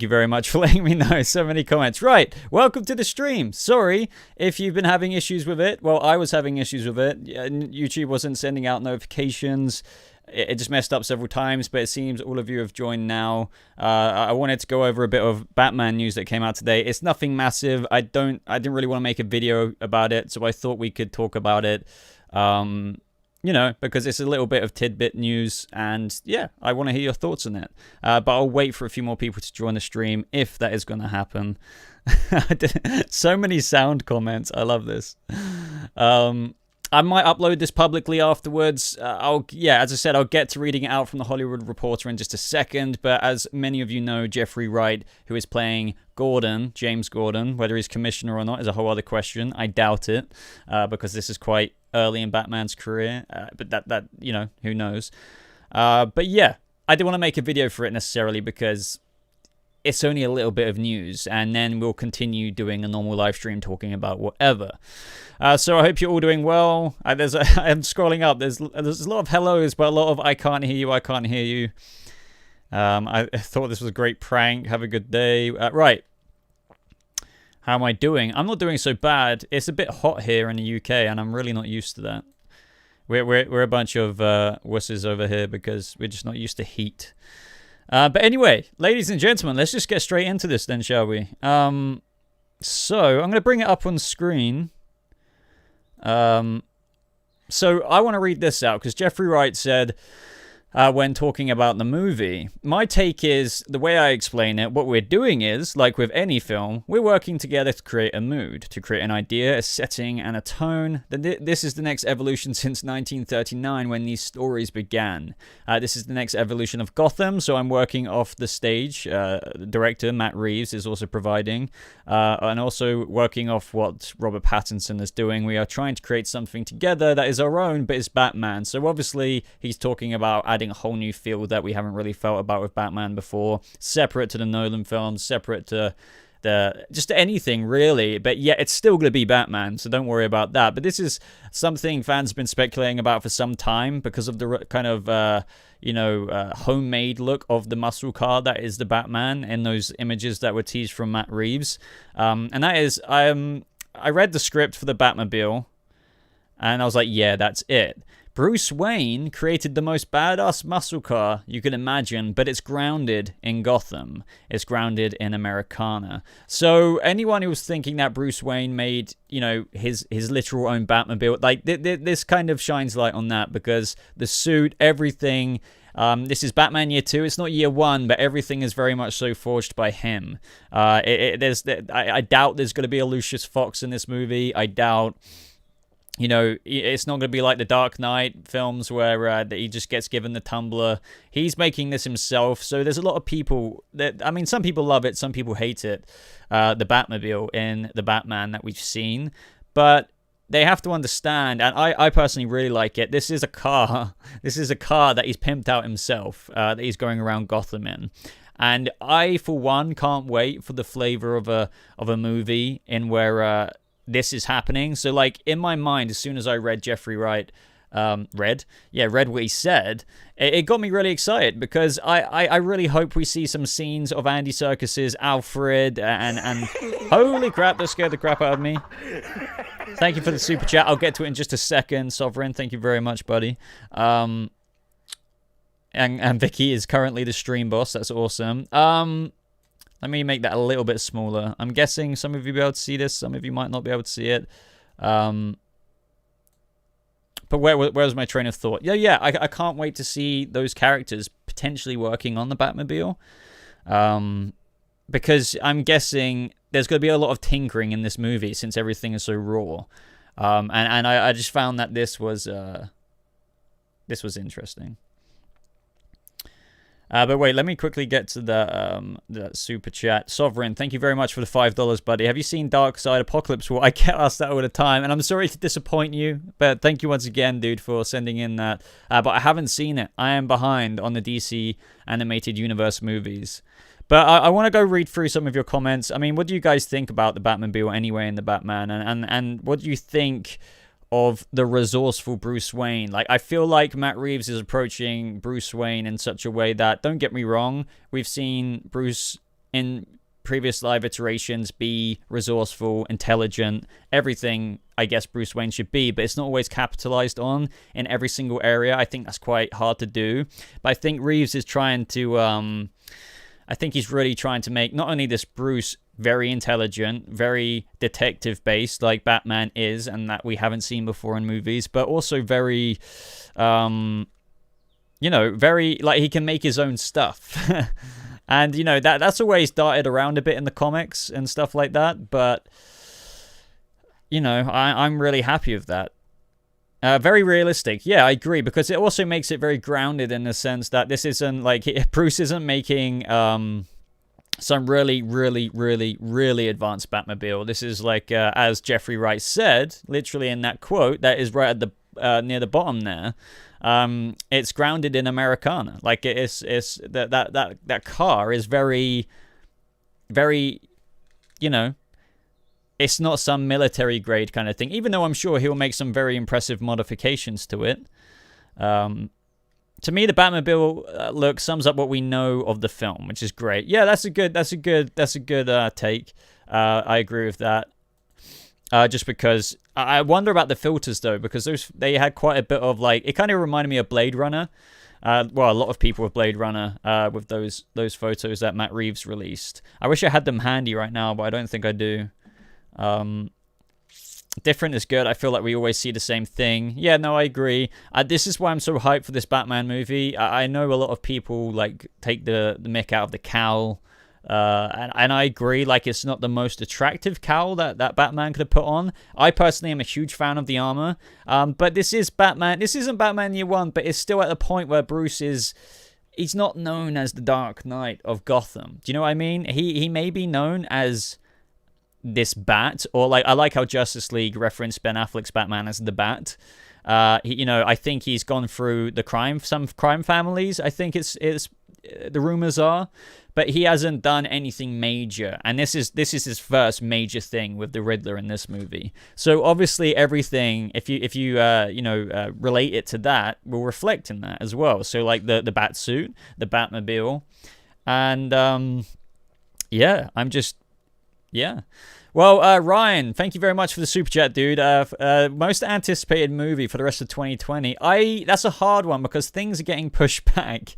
you very much for letting me know. So many comments. Right, welcome to the stream. Sorry if you've been having issues with it. Well, I was having issues with it. YouTube wasn't sending out notifications. It just messed up several times, but it seems all of you have joined now. I wanted to go over a bit of Batman news that came out today. It's nothing massive. I didn't really want to make a video about it, so I thought we could talk about it. You know, because it's a little bit of tidbit news, and yeah, I want to hear your thoughts on it. But I'll wait for a few more people to join the stream if that is going to happen. So many sound comments. I love this. I might upload this publicly afterwards. As I said, I'll get to reading it out from the Hollywood Reporter in just a second. But as many of you know, Jeffrey Wright, who is playing Gordon, James Gordon, whether he's commissioner or not is a whole other question. I doubt it, because this is quite early in Batman's career. But that you know, who knows? But yeah, I didn't want to make a video for it necessarily because it's only a little bit of news, and then we'll continue doing a normal live stream talking about whatever. So I hope you're all doing well. I'm scrolling up. There's a lot of hellos, but a lot of I can't hear you, I can't hear you. I thought this was a great prank. Have a good day. Right. How am I doing? I'm not doing so bad. It's a bit hot here in the UK, and I'm really not used to that. We're a bunch of wusses over here because we're just not used to heat. But anyway, ladies and gentlemen, let's just get straight into this then, shall we? So I'm going to bring it up on screen. So I want to read this out because Jeffrey Wright said, when talking about the movie, my take is, the way I explain it, what we're doing is, like with any film, we're working together to create a mood, to create an idea, a setting, and a tone. This is the next evolution since 1939 when these stories began. This is the next evolution of Gotham, so I'm working off the stage. The director, Matt Reeves, is also providing, and also working off what Robert Pattinson is doing. We are trying to create something together that is our own, but it's Batman. So obviously, he's talking about adding a whole new feel that we haven't really felt about with Batman before, separate to the Nolan films, separate to just anything really, but yeah, it's still going to be Batman, so don't worry about that. But this is something fans have been speculating about for some time because of the kind of homemade look of the muscle car that is the Batman in those images that were teased from Matt Reeves, and that is I read the script for the Batmobile and I was like, yeah, that's it. Bruce Wayne created the most badass muscle car you can imagine, but it's grounded in Gotham. It's grounded in Americana. So anyone who was thinking that Bruce Wayne made, his literal own Batmobile, like this kind of shines light on that because the suit, everything. This is Batman Year 2. It's not Year 1, but everything is very much so forged by him. I doubt there's going to be a Lucius Fox in this movie. I doubt. It's not going to be like the Dark Knight films where he just gets given the tumbler. He's making this himself. So there's a lot of people some people love it, some people hate it. The Batmobile in the Batman that we've seen. But they have to understand, and I personally really like it. This is a car. This is a car that he's pimped out himself, that he's going around Gotham in. And I, for one, can't wait for the flavor of a movie in where this is happening. So like in my mind, as soon as I read Jeffrey Wright read what he said, it got me really excited because I really hope we see some scenes of Andy Serkis's Alfred and holy crap, that scared the crap out of me. Thank you for the super chat. I'll get to it in just a second. Sovereign, thank you very much, buddy. And Vicky is currently the stream boss. That's awesome. Let me make that a little bit smaller. I'm guessing some of you will be able to see this. Some of you might not be able to see it. But where's my train of thought? Yeah, I can't wait to see those characters potentially working on the Batmobile. Because I'm guessing there's going to be a lot of tinkering in this movie since everything is so raw. And I just found that this was interesting. But wait, let me quickly get to the super chat. Sovereign, thank you very much for the $5, buddy. Have you seen Dark Side Apocalypse War? I get asked that all the time, and I'm sorry to disappoint you, but thank you once again, dude, for sending in that. But I haven't seen it. I am behind on the DC Animated Universe movies. But I want to go read through some of your comments. I mean, what do you guys think about the Batmobile anyway in the Batman? And what do you think of the resourceful Bruce Wayne? Like, I feel like Matt Reeves is approaching Bruce Wayne in such a way that, don't get me wrong, we've seen Bruce in previous live iterations be resourceful, intelligent, everything I guess Bruce Wayne should be, but it's not always capitalized on in every single area. I think that's quite hard to do. But I think Reeves is trying to, I think he's really trying to make not only this Bruce very intelligent, very detective-based, like Batman is, and that we haven't seen before in movies, but also very, very, like, he can make his own stuff. And, that's always darted around a bit in the comics and stuff like that. But, I'm really happy with that. Very realistic. Yeah, I agree. Because it also makes it very grounded in the sense that this isn't like Bruce isn't making some really, really, really, really advanced Batmobile. This is like, as Jeffrey Wright said, literally in that quote that is right at the near the bottom there. It's grounded in Americana. Like it's that car is very, very, it's not some military grade kind of thing. Even though I'm sure he'll make some very impressive modifications to it. To me, the Batmobile look sums up what we know of the film, which is great. Yeah, that's a good take. I agree with that. Just because I wonder about the filters though, because they had quite a bit of like, it kind of reminded me of Blade Runner. A lot of people with Blade Runner with those photos that Matt Reeves released. I wish I had them handy right now, but I don't think I do. Different is good. I feel like we always see the same thing. Yeah, no, I agree. This is why I'm so hyped for this Batman movie. I know a lot of people like take the mick out of the cowl. And I agree, like, it's not the most attractive cowl that Batman could have put on. I personally am a huge fan of the armor. But this is Batman. This isn't Batman Year One, but it's still at the point where Bruce he's not known as the Dark Knight of Gotham. Do you know what I mean? He may be known as this Bat, or like, I like how Justice League referenced Ben Affleck's Batman as the Bat. I think he's gone through some crime families. I think it's the rumors are, but he hasn't done anything major, and this is his first major thing with the Riddler in this movie. So obviously everything, if you relate it to that, will reflect in that as well. So like the bat suit, the Batmobile, and Well, Ryan, thank you very much for the super chat, dude. Most anticipated movie for the rest of 2020. That's a hard one because things are getting pushed back.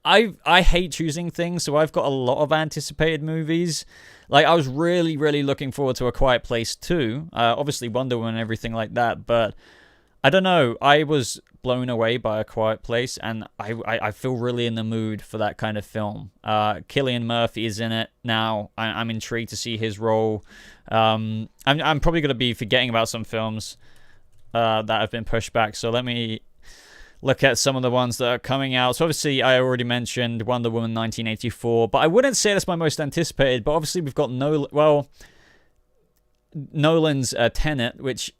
I hate choosing things, so I've got a lot of anticipated movies. Like, I was really, really looking forward to A Quiet Place 2. Obviously Wonder Woman and everything like that, but I don't know. I was blown away by A Quiet Place, and I feel really in the mood for that kind of film. Cillian Murphy is in it now. I'm intrigued to see his role. I'm probably going to be forgetting about some films that have been pushed back, so let me look at some of the ones that are coming out. So obviously I already mentioned Wonder Woman 1984, but I wouldn't say that's my most anticipated, but obviously we've got Nolan's Tenet, which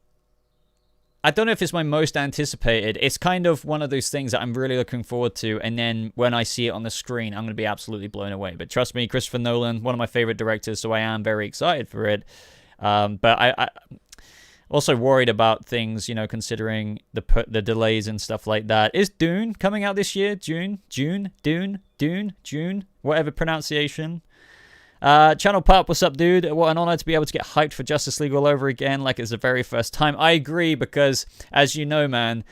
I don't know if it's my most anticipated. It's kind of one of those things that I'm really looking forward to, and then when I see it on the screen, I'm going to be absolutely blown away. But trust me, Christopher Nolan, one of my favorite directors, so I am very excited for it. But I also worried about things, considering the delays and stuff like that. Is Dune coming out this year? June, whatever pronunciation. Channel Pop, what's up, dude? What an honor to be able to get hyped for Justice League all over again, like it's the very first time. I agree, because as you know, man,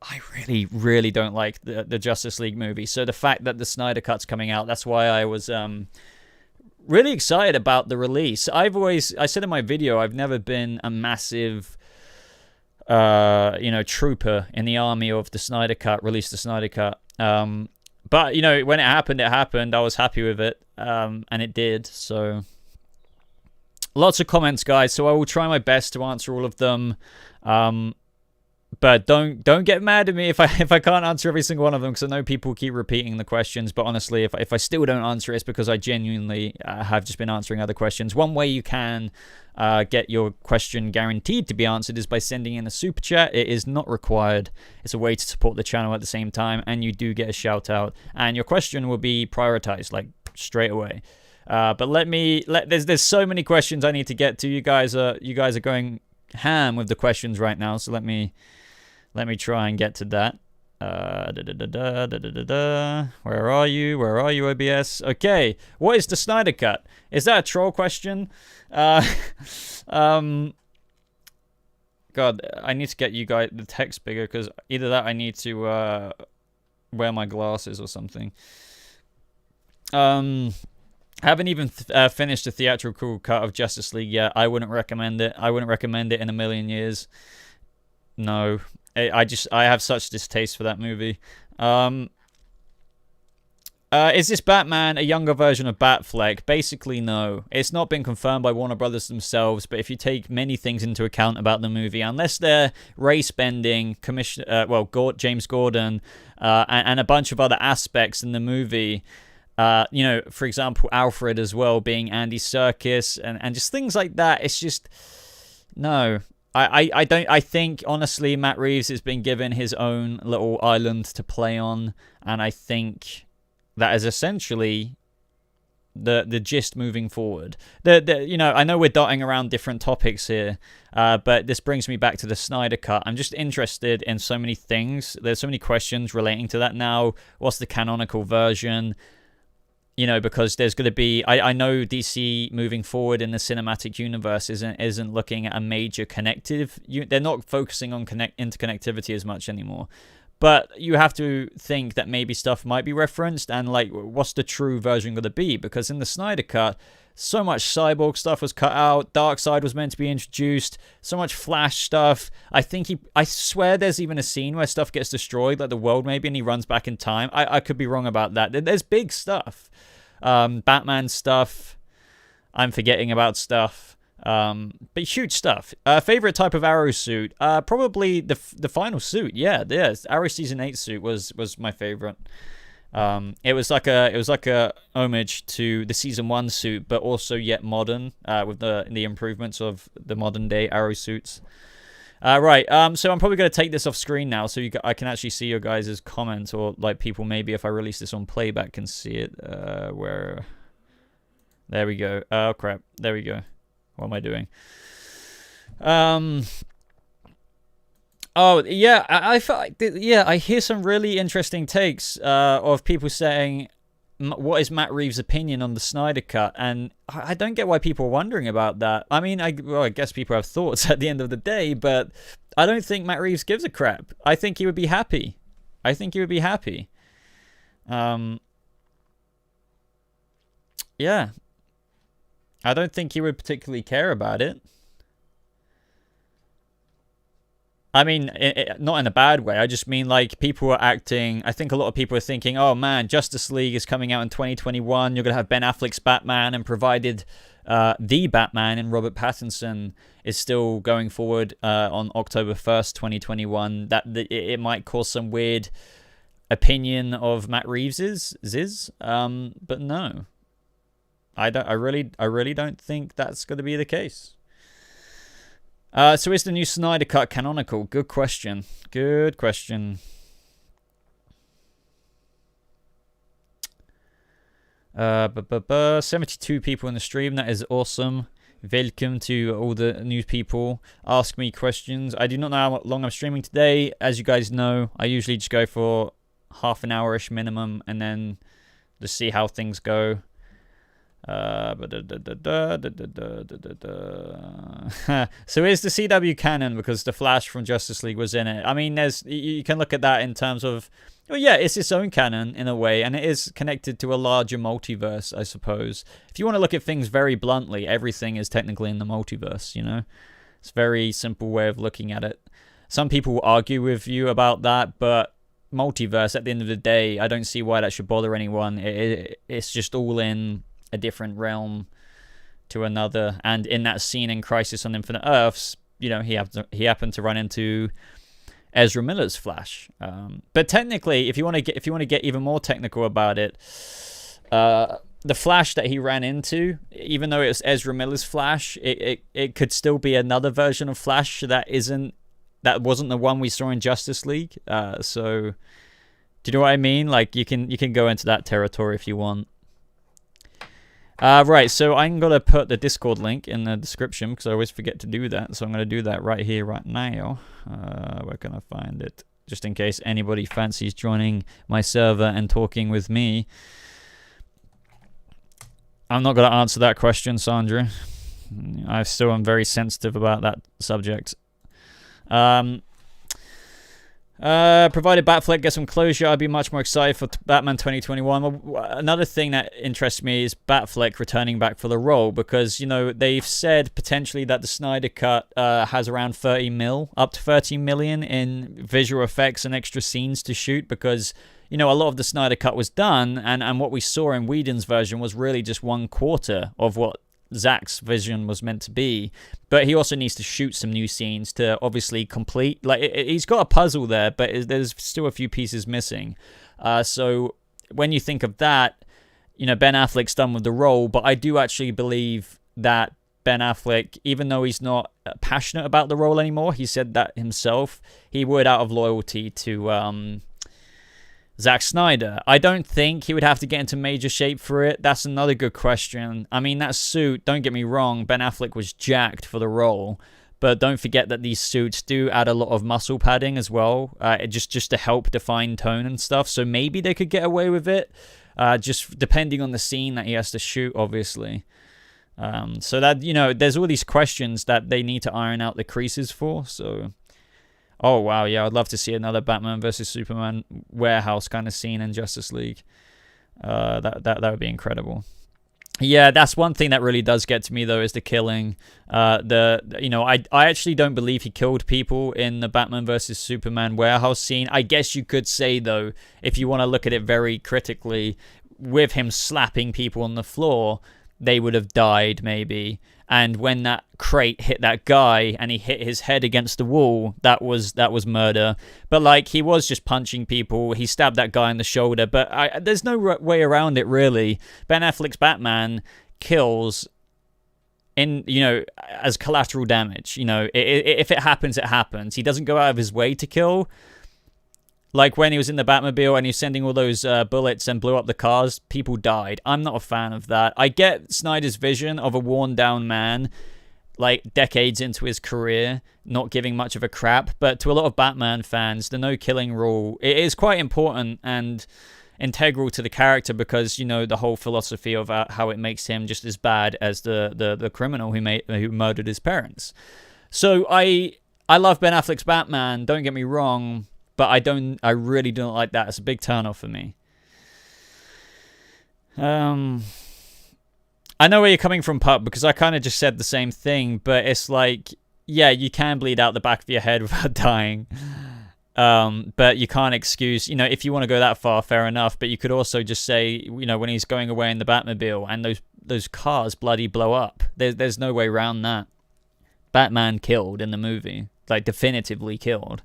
I really, really don't like the Justice League movie. So the fact that the Snyder Cut's coming out, that's why I was really excited about the release. I said in my video, I've never been a massive trooper in the army of the Snyder Cut, release the Snyder Cut. But, when it happened, I was happy with it, and it did, so lots of comments, guys, so I will try my best to answer all of them, but don't get mad at me if I can't answer every single one of them, because I know people keep repeating the questions, but honestly, if I still don't answer it, it's because I genuinely have just been answering other questions. One way you can get your question guaranteed to be answered is by sending in a super chat. It is not required. It's a way to support the channel at the same time, and you do get a shout out, and your question will be prioritized like straight away. But there's so many questions I need to get to. You guys are going ham with the questions right now, so let me try and get to that. Where are you? Where are you, OBS? Okay. What is the Snyder Cut? Is that a troll question? God, I need to get you guys the text bigger, because either that I need to wear my glasses or something. Haven't even finished the theatrical cut of Justice League yet. I wouldn't recommend it. I wouldn't recommend it in a million years. No. I have such distaste for that movie. Is this Batman a younger version of Batfleck? Basically, no. It's not been confirmed by Warner Brothers themselves, but if you take many things into account about the movie, unless they're race-bending, James Gordon, and a bunch of other aspects in the movie, for example, Alfred as well being Andy Serkis, and just things like that, it's just, no. I think, honestly, Matt Reeves has been given his own little island to play on, and I think that is essentially the gist moving forward. I know we're dotting around different topics here, but this brings me back to the Snyder Cut. I'm just interested in so many things. There's so many questions relating to that now. What's the canonical version? Because there's going to be... I know DC moving forward in the cinematic universe isn't looking at a major connective... They're not focusing on interconnectivity as much anymore. But you have to think that maybe stuff might be referenced, and, what's the true version going to be? Because in the Snyder Cut, so much Cyborg stuff was cut out, Darkseid was meant to be introduced, so much Flash stuff. I swear there's even a scene where stuff gets destroyed, like the world maybe, and he runs back in time. I could be wrong about that. There's big stuff. Batman stuff. I'm forgetting about stuff. But huge stuff. Favorite type of Arrow suit? Probably the final suit. Yeah, Arrow Season 8 suit was my favorite. It was like a homage to the Season 1 suit, but also yet modern, with the improvements of the modern day Arrow suits. Right. So I'm probably going to take this off screen now, so I can actually see your guys' comments, or people maybe if I release this on playback can see it. There we go. Oh crap. There we go. What am I doing? Oh yeah, I hear some really interesting takes of people saying, what is Matt Reeves' opinion on the Snyder Cut? And I don't get why people are wondering about that. I mean, I guess people have thoughts at the end of the day, but I don't think Matt Reeves gives a crap. I think he would be happy. Yeah. I don't think he would particularly care about it. I mean, not in a bad way. I just mean, people are acting... I think a lot of people are thinking, oh, man, Justice League is coming out in 2021. You're going to have Ben Affleck's Batman, and provided the Batman in Robert Pattinson is still going forward on October 1st, 2021, that it might cause some weird opinion of Matt Reeves's. But no. I really don't think that's going to be the case. So is the new Snyder Cut canonical? Good question. 72 people in the stream. That is awesome. Welcome to all the new people. Ask me questions. I do not know how long I'm streaming today. As you guys know, I usually just go for half an hour-ish minimum, and then just see how things go. So is the CW canon because the Flash from Justice League was in it? I mean, you can look at that in terms of, well, yeah, it's its own canon in a way, and it is connected to a larger multiverse, I suppose. If you want to look at things very bluntly, everything is technically in the multiverse, It's a very simple way of looking at it. Some people will argue with you about that, but multiverse, at the end of the day, I don't see why that should bother anyone. It's just all in a different realm to another, and in that scene in Crisis on Infinite Earths, he happened to run into Ezra Miller's Flash. But technically, if you want to get even more technical about it, the Flash that he ran into, even though it was Ezra Miller's Flash, it could still be another version of Flash that wasn't the one we saw in Justice League. So, do you know what I mean? You can go into that territory if you want. Right, so I'm going to put the Discord link in the description because I always forget to do that. So I'm going to do that right here, right now. Where can I find it? just in case anybody fancies joining my server and talking with me. I'm not going to answer that question, Sandra. I still am very sensitive about that subject. Provided Batfleck gets some closure, I'd be much more excited for Batman 2021. Well, another thing that interests me is Batfleck returning back for the role, because, you know, they've said potentially that the Snyder Cut has around up to 30 million in visual effects and extra scenes to shoot, because, you know, a lot of the Snyder Cut was done, and what we saw in Whedon's version was really just 1/4 of what Zack's vision was meant to be. But he also needs to shoot some new scenes to obviously complete, like, he's got a puzzle there, but there's still a few pieces missing. So when you think of that, you know, Ben Affleck's done with the role, but I do actually believe that Ben Affleck, even though he's not passionate about the role anymore, he said that himself, he would, out of loyalty to Zack Snyder. I don't think he would have to get into major shape for it. That's another good question. I mean, that suit, don't get me wrong, Ben Affleck was jacked for the role, but don't forget that these suits do add a lot of muscle padding as well, just to help define tone and stuff. So maybe they could get away with it, just depending on the scene that he has to shoot, obviously. So that, you know, there's all these questions that they need to iron out the creases for, so... Oh, wow, yeah, I'd love to see another Batman versus Superman warehouse kind of scene in Justice League. That would be incredible. Yeah, that's one thing that really does get to me, though, is the killing. You know, I actually don't believe he killed people in the Batman versus Superman warehouse scene. I guess you could say, though, if you want to look at it very critically, with him slapping people on the floor, they would have died, maybe. And when that crate hit that guy and he hit his head against the wall, that was murder. But, like, he was just punching people. He stabbed that guy in the shoulder. But there's no way around it, really. Ben Affleck's Batman kills in, you know, as collateral damage. You know, if it happens, it happens. He doesn't go out of his way to kill. Like when he was in the Batmobile and he was sending all those bullets and blew up the cars, people died. I'm not a fan of that. I get Snyder's vision of a worn-down man, like decades into his career, not giving much of a crap. But to a lot of Batman fans, the no-killing rule, it is quite important and integral to the character, because, you know, the whole philosophy of how it makes him just as bad as the criminal who murdered his parents. So I love Ben Affleck's Batman, don't get me wrong, but I really don't like that. It's a big turn off for me. I know where you're coming from, Pup, because I kind of just said the same thing, but it's like, yeah, you can bleed out the back of your head without dying. But you can't excuse, you know, if you want to go that far, fair enough, but you could also just say, you know, when he's going away in the Batmobile and those cars bloody blow up, there's no way around that. Batman killed in the movie, like definitively killed.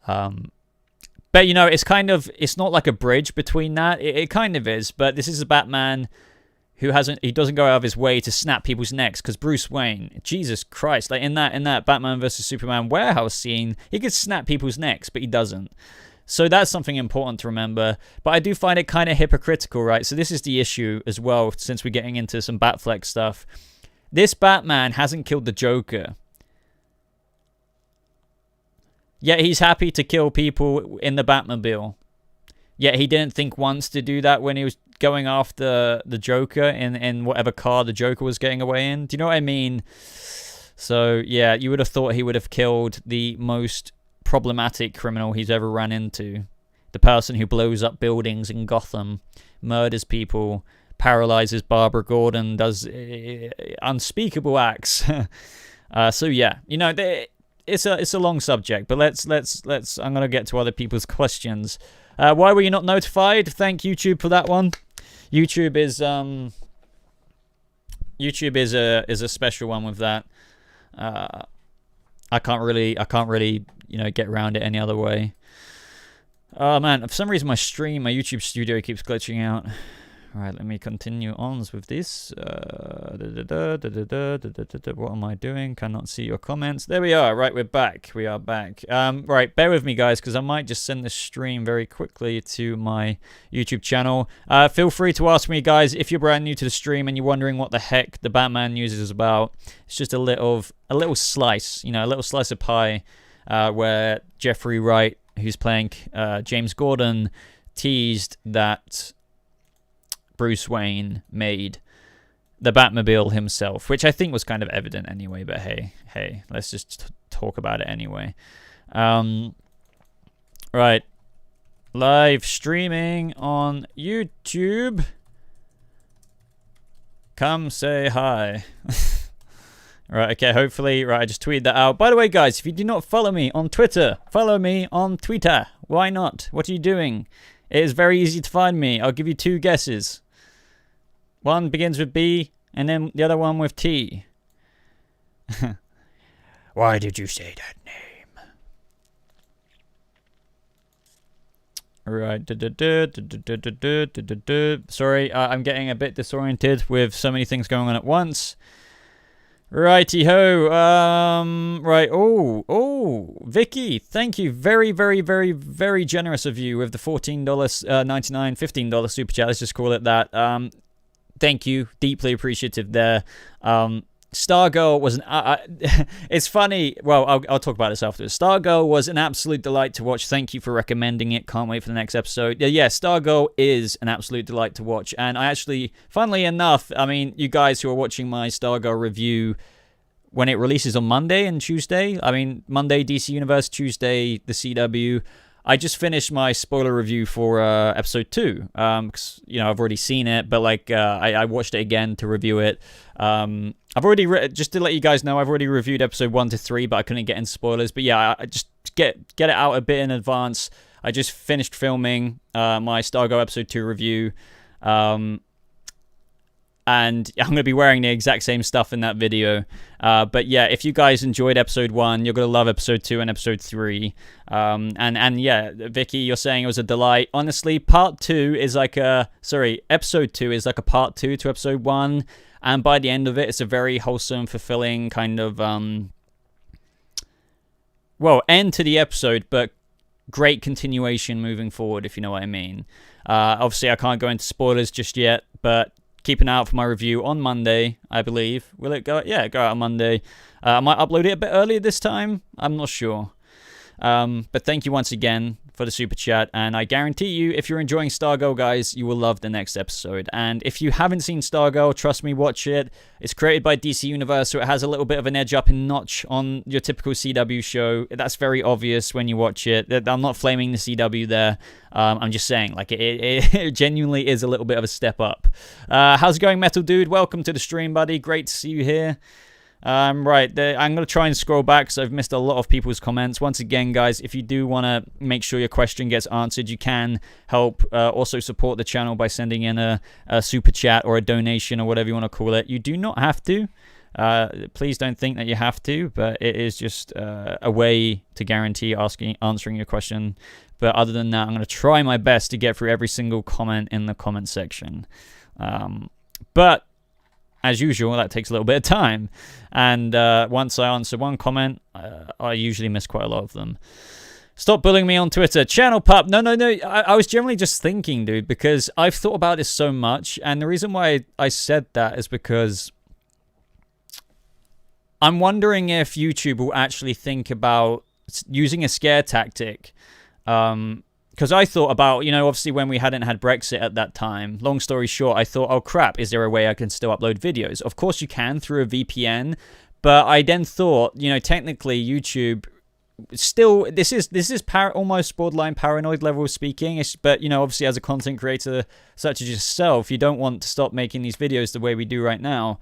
But, you know, it's not like a bridge between that. It kind of is, but this is a Batman who he doesn't go out of his way to snap people's necks, because Bruce Wayne, Jesus Christ, like in that Batman versus Superman warehouse scene, he could snap people's necks, but he doesn't. So that's something important to remember. But I do find it kind of hypocritical, right? So this is the issue as well, since we're getting into some Batfleck stuff. This Batman hasn't killed the Joker. Yet he's happy to kill people in the Batmobile. Yet he didn't think once to do that when he was going after the Joker in whatever car the Joker was getting away in. Do you know what I mean? So, yeah, you would have thought he would have killed the most problematic criminal he's ever run into. The person who blows up buildings in Gotham, murders people, paralyzes Barbara Gordon, does unspeakable acts. So, yeah, you know, it's a long subject, but let's I'm gonna get to other people's questions. Why were you not notified? Thank YouTube for that one. YouTube is a special one with that. I can't really you know, get around it any other way. Oh man, for some reason my YouTube studio keeps glitching out. Alright, let me continue on with this. What am I doing? Cannot see your comments. There we are. Right, we're back. We are back. Right, bear with me, guys, because I might just send this stream very quickly to my YouTube channel. Feel free to ask me, guys, if you're brand new to the stream and you're wondering what the heck the Batman news is about. It's just a little slice, you know, a little slice of pie, where Jeffrey Wright who's playing James Gordon, teased that Bruce Wayne made the Batmobile himself, which I think was kind of evident anyway, but hey, let's just talk about it anyway. Right. Live streaming on YouTube. Come say hi. Right, okay, hopefully, right, I just tweeted that out. By the way, guys, if you do not follow me on Twitter, follow me on Twitter. Why not? What are you doing? It is very easy to find me. I'll give you 2 guesses. One begins with B, and then the other one with T. Why did you say that name? Right. Sorry, I'm getting a bit disoriented with so many things going on at once. Righty-ho. Right. Oh, Vicky, thank you. Very, very, very, very generous of you with the $14.99, $15 super chat. Let's just call it that. Thank you. Deeply appreciative there. Stargirl was an... it's funny. Well, I'll talk about this afterwards. Stargirl was an absolute delight to watch. Thank you for recommending it. Can't wait for the next episode. Yeah, Stargirl is an absolute delight to watch. And I actually, funnily enough, I mean, you guys who are watching my Stargirl review when it releases on Monday and Tuesday, I mean, Monday, DC Universe, Tuesday, the CW... I just finished my spoiler review for episode 2, because, you know, I've already seen it, but, like, I watched it again to review it. I've already, just to let you guys know, I've already reviewed episode 1 to 3, but I couldn't get into spoilers. But yeah, I just get it out a bit in advance. I just finished filming my Stargirl episode 2 review, and I'm going to be wearing the exact same stuff in that video. But yeah, if you guys enjoyed episode 1, you're going to love episode 2 and episode 3. And yeah, Vicky, you're saying it was a delight. Honestly, part 2 is like episode 2 is like a part 2 to episode 1. And by the end of it, it's a very wholesome, fulfilling kind of, end to the episode, but great continuation moving forward, if you know what I mean. Obviously, I can't go into spoilers just yet, but keep an eye out for my review on Monday, I believe. Will it go? Yeah, go out on Monday. I might upload it a bit earlier this time. I'm not sure. But thank you once again for the super chat. And I guarantee you, if you're enjoying Stargirl, guys, you will love the next episode. And if you haven't seen Stargirl, trust me, watch it. It's created by DC Universe, so it has a little bit of an edge up in notch on your typical CW show. That's very obvious when you watch it. I'm not flaming the CW there. I'm just saying, like, it genuinely is a little bit of a step up. How's it going, Metal Dude? Welcome to the stream, buddy. Great to see you here. Right, I'm going to try and scroll back because I've missed a lot of people's comments. Once again, guys, if you do want to make sure your question gets answered, you can help also support the channel by sending in a super chat or a donation or whatever you want to call it. You do not have to. Please don't think that you have to, but it is just a way to guarantee answering your question. But other than that, I'm going to try my best to get through every single comment in the comment section. But as usual, that takes a little bit of time. And once I answer one comment, I usually miss quite a lot of them. Stop bullying me on Twitter. Channel pup. No. I was generally just thinking, dude, because I've thought about this so much. And the reason why I said that is because I'm wondering if YouTube will actually think about using a scare tactic. Because I thought about, obviously when we hadn't had Brexit at that time, long story short, I thought, oh crap, is there a way I can still upload videos? Of course you can through a VPN, but I then thought, technically YouTube still, this is almost borderline paranoid level of speaking, but, obviously as a content creator such as yourself, you don't want to stop making these videos the way we do right now.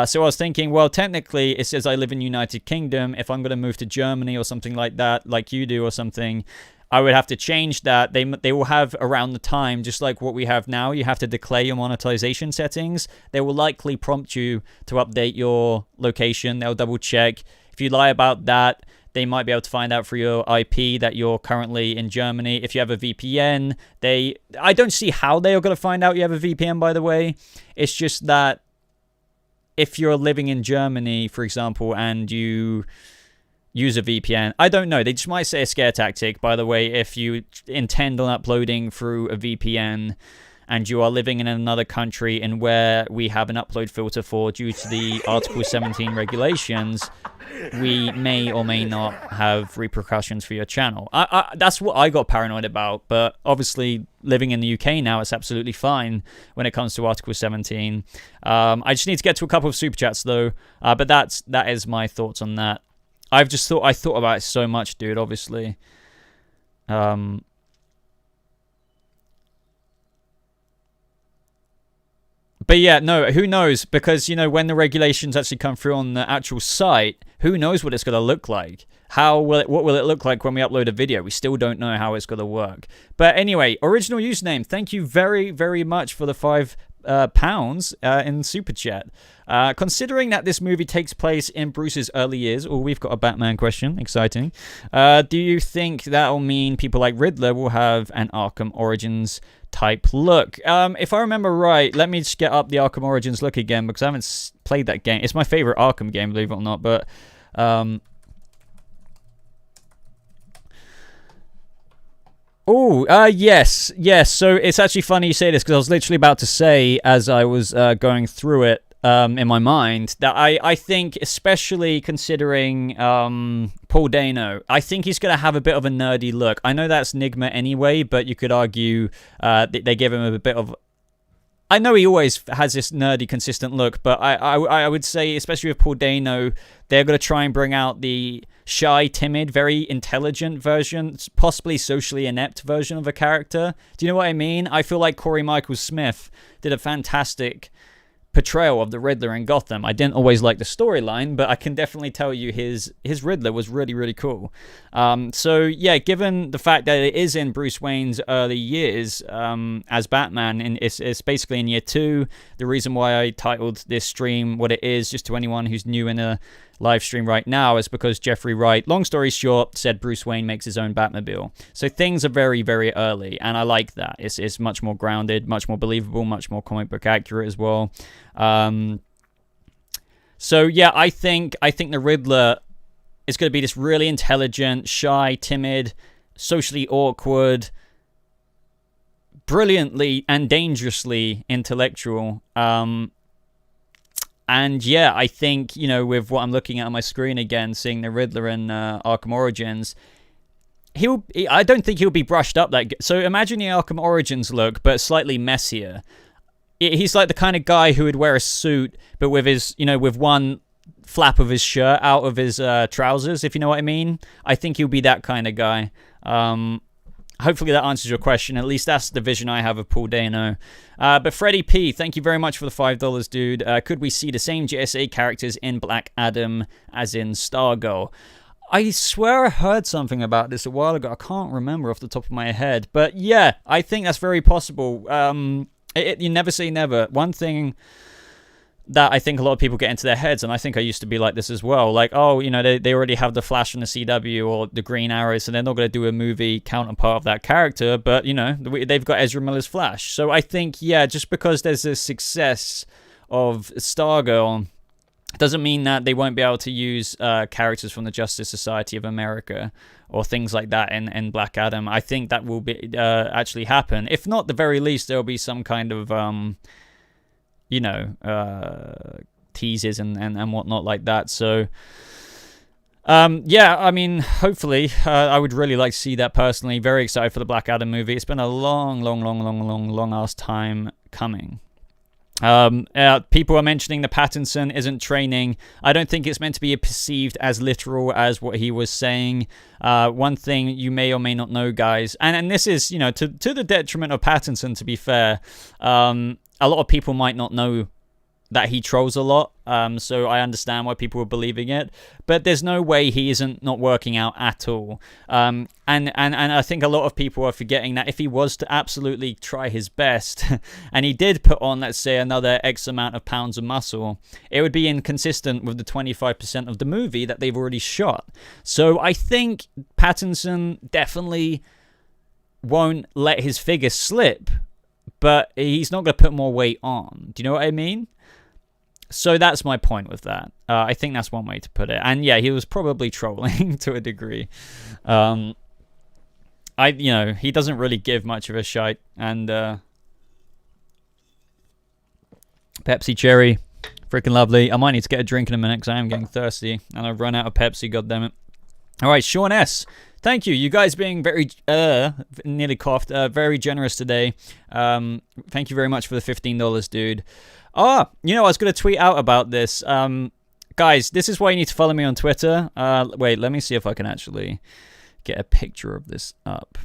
So I was thinking, well, technically it says I live in United Kingdom. If I'm going to move to Germany or something like that, like you do or something, I would have to change that. They will have around the time, just like what we have now, you have to declare your monetization settings. They will likely prompt you to update your location. They'll double check. If you lie about that, they might be able to find out through your IP that you're currently in Germany. If you have a VPN, I don't see how they are going to find out you have a VPN, by the way. It's just that if you're living in Germany, for example, and you use a VPN. I don't know. They just might say a scare tactic, by the way, if you intend on uploading through a VPN and you are living in another country and where we have an upload filter for due to the Article 17 regulations, we may or may not have repercussions for your channel. That's what I got paranoid about, but obviously living in the UK now, it's absolutely fine when it comes to Article 17. I just need to get to a couple of super chats though, but that is my thoughts on that. I thought about it so much, dude, obviously. But yeah, no, who knows? Because, you know, when the regulations actually come through on the actual site, who knows what it's going to look like? What will it look like when we upload a video? We still don't know how it's going to work. But anyway, original username, thank you very, very much for the £5 in Super Chat. Considering that this movie takes place in Bruce's early years, we've got a Batman question, exciting. Do you think that'll mean people like Riddler will have an Arkham Origins type look? If I remember right, let me just get up the Arkham Origins look again, because I haven't played that game. It's my favorite Arkham game, believe it or not, but yes. So it's actually funny you say this, because I was literally about to say, as I was going through it in my mind, that I think, especially considering Paul Dano, I think he's going to have a bit of a nerdy look. I know that's Nigma anyway, but you could argue they give him a bit of... I know he always has this nerdy, consistent look, but I would say, especially with Paul Dano, they're going to try and bring out the shy, timid, very intelligent version, possibly socially inept version of a character. Do you know what I mean? I feel like Corey Michael Smith did a fantastic portrayal of the Riddler in Gotham. I didn't always like the storyline, but I can definitely tell you his Riddler was really, really cool. So yeah, given the fact that it is in Bruce Wayne's early years as Batman, and it's basically in year 2, the reason why I titled this stream what it is, just to anyone who's new in a live stream right now, is because Jeffrey Wright, long story short, said Bruce Wayne makes his own Batmobile. So things are very, very early, and I like that. It's much more grounded, much more believable, much more comic book accurate as well. So yeah, I think the Riddler is going to be this really intelligent, shy, timid, socially awkward, brilliantly and dangerously intellectual. And yeah, I think, you know, with what I'm looking at on my screen again, seeing the Riddler in Arkham Origins, I don't think he'll be brushed up that good. So imagine the Arkham Origins look, but slightly messier. He's like the kind of guy who would wear a suit, but with his, you know, with one flap of his shirt out of his trousers, if you know what I mean. I think he'll be that kind of guy. Hopefully that answers your question. At least that's the vision I have of Paul Dano. But Freddie P, thank you very much for the $5, dude. Could we see the same JSA characters in Black Adam as in Stargirl? I swear I heard something about this a while ago. I can't remember off the top of my head. But yeah, I think that's very possible. You never say never. One thing that I think a lot of people get into their heads, and I think I used to be like this as well, like, oh, you know, they already have the Flash on the CW or the Green Arrow, so they're not going to do a movie counterpart of that character, but, you know, they've got Ezra Miller's Flash. So I think, yeah, just because there's a success of Stargirl doesn't mean that they won't be able to use characters from the Justice Society of America or things like that in Black Adam. I think that will be actually happen. If not, the very least, there'll be some kind of... you know, teases and whatnot like that. So, yeah, I mean, hopefully, I would really like to see that personally. Very excited for the Black Adam movie. It's been a long ass time coming. People are mentioning the Pattinson isn't training. I don't think it's meant to be perceived as literal as what he was saying. One thing you may or may not know, guys, and this is, you know, to the detriment of Pattinson, to be fair, a lot of people might not know that he trolls a lot, so I understand why people are believing it, but there's no way he isn't not working out at all. And I think a lot of people are forgetting that if he was to absolutely try his best, and he did put on, let's say, another X amount of pounds of muscle, it would be inconsistent with the 25% of the movie that they've already shot. So I think Pattinson definitely won't let his figure slip, but he's not going to put more weight on. Do you know what I mean? So that's my point with that. I think that's one way to put it. And yeah, he was probably trolling to a degree. You know, he doesn't really give much of a shite. And Pepsi Cherry. Freaking lovely. I might need to get a drink in a minute because I am getting thirsty. And I've run out of Pepsi, goddammit. All right, Sean S. Thank you. You guys being very, nearly coughed, very generous today. Thank you very much for the $15, dude. I was going to tweet out about this. Guys, this is why you need to follow me on Twitter. Wait, let me see if I can actually get a picture of this up.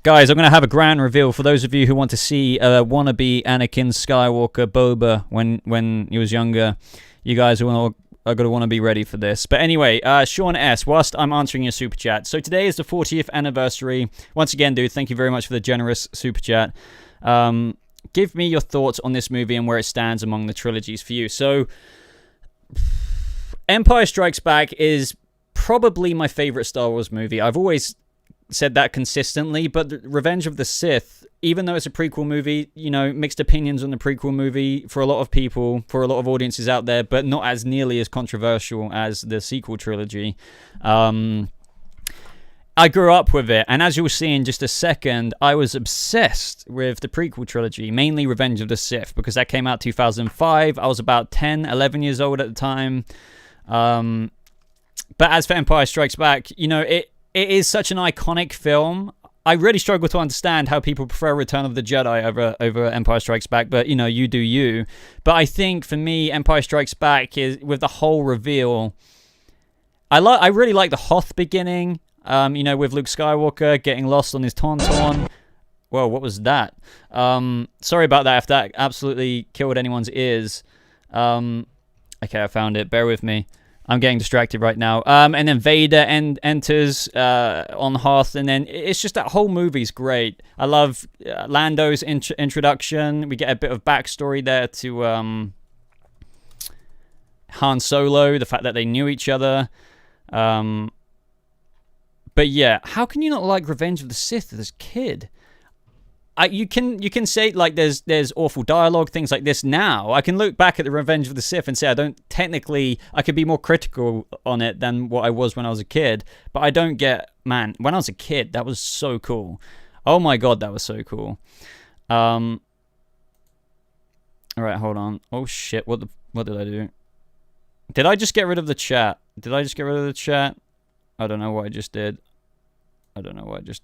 Guys, I'm going to have a grand reveal for those of you who want to see wannabe Anakin Skywalker Boba when he was younger. You guys are going to want to be ready for this. But anyway, Sean S., whilst I'm answering your super chat. So today is the 40th anniversary. Once again, dude, thank you very much for the generous super chat. Give me your thoughts on this movie and where it stands among the trilogies for you. So, Empire Strikes Back is probably my favorite Star Wars movie. I've always said that consistently, but Revenge of the Sith, even though it's a prequel movie, mixed opinions on the prequel movie for a lot of people, for a lot of audiences out there, but not as nearly as controversial as the sequel trilogy. I grew up with it, and as you'll see in just a second, I was obsessed with the prequel trilogy, mainly Revenge of the Sith, because that came out 2005. I was about 10, 11 years old at the time. But as for Empire Strikes Back, it is such an iconic film. I really struggle to understand how people prefer Return of the Jedi over Empire Strikes Back, but, you do you. But I think, for me, Empire Strikes Back is, with the whole reveal, I really like the Hoth beginning, with Luke Skywalker getting lost on his Tauntaun. Whoa, what was that? Sorry about that, if that absolutely killed anyone's ears. Okay, I found it. Bear with me. I'm getting distracted right now. And then Vader enters on Hoth, and then it's just that whole movie's great. I love Lando's introduction. We get a bit of backstory there to Han Solo, the fact that they knew each other. But yeah, how can you not like Revenge of the Sith as a kid? You can say, like, there's awful dialogue, things like this now. I can look back at the Revenge of the Sith and say I could be more critical on it than what I was when I was a kid. But I don't get, man, when I was a kid, that was so cool. Oh my god, that was so cool. Alright, hold on. Oh shit, what did I do? Did I just get rid of the chat? I don't know what I just did.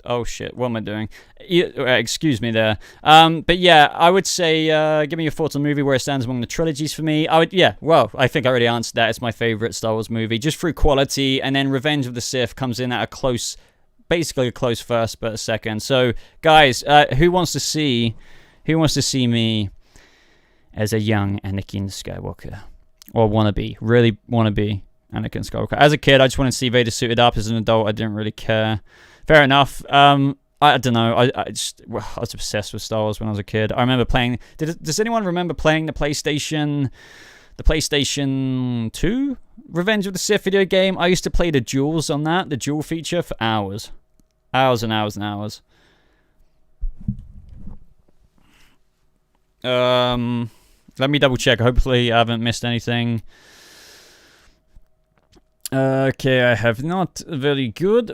Oh shit, what am I doing? Excuse me there. But yeah, I would say, give me your thoughts on the movie, where it stands among the trilogies for me. I think I already answered that. It's my favorite Star Wars movie, just through quality, and then Revenge of the Sith comes in at basically a close first, but a second. So, guys, who wants to see me as a young Anakin Skywalker? Or really wannabe Anakin Skywalker? As a kid, I just wanted to see Vader suited up. As an adult, I didn't really care. Fair enough. I don't know. I was obsessed with Star Wars when I was a kid. I remember playing. Does anyone remember playing the PlayStation 2 Revenge of the Sith video game? I used to play the duels on that, the duel feature, for hours and hours and hours. Let me double check. Hopefully, I haven't missed anything. Okay, I have not. Very good.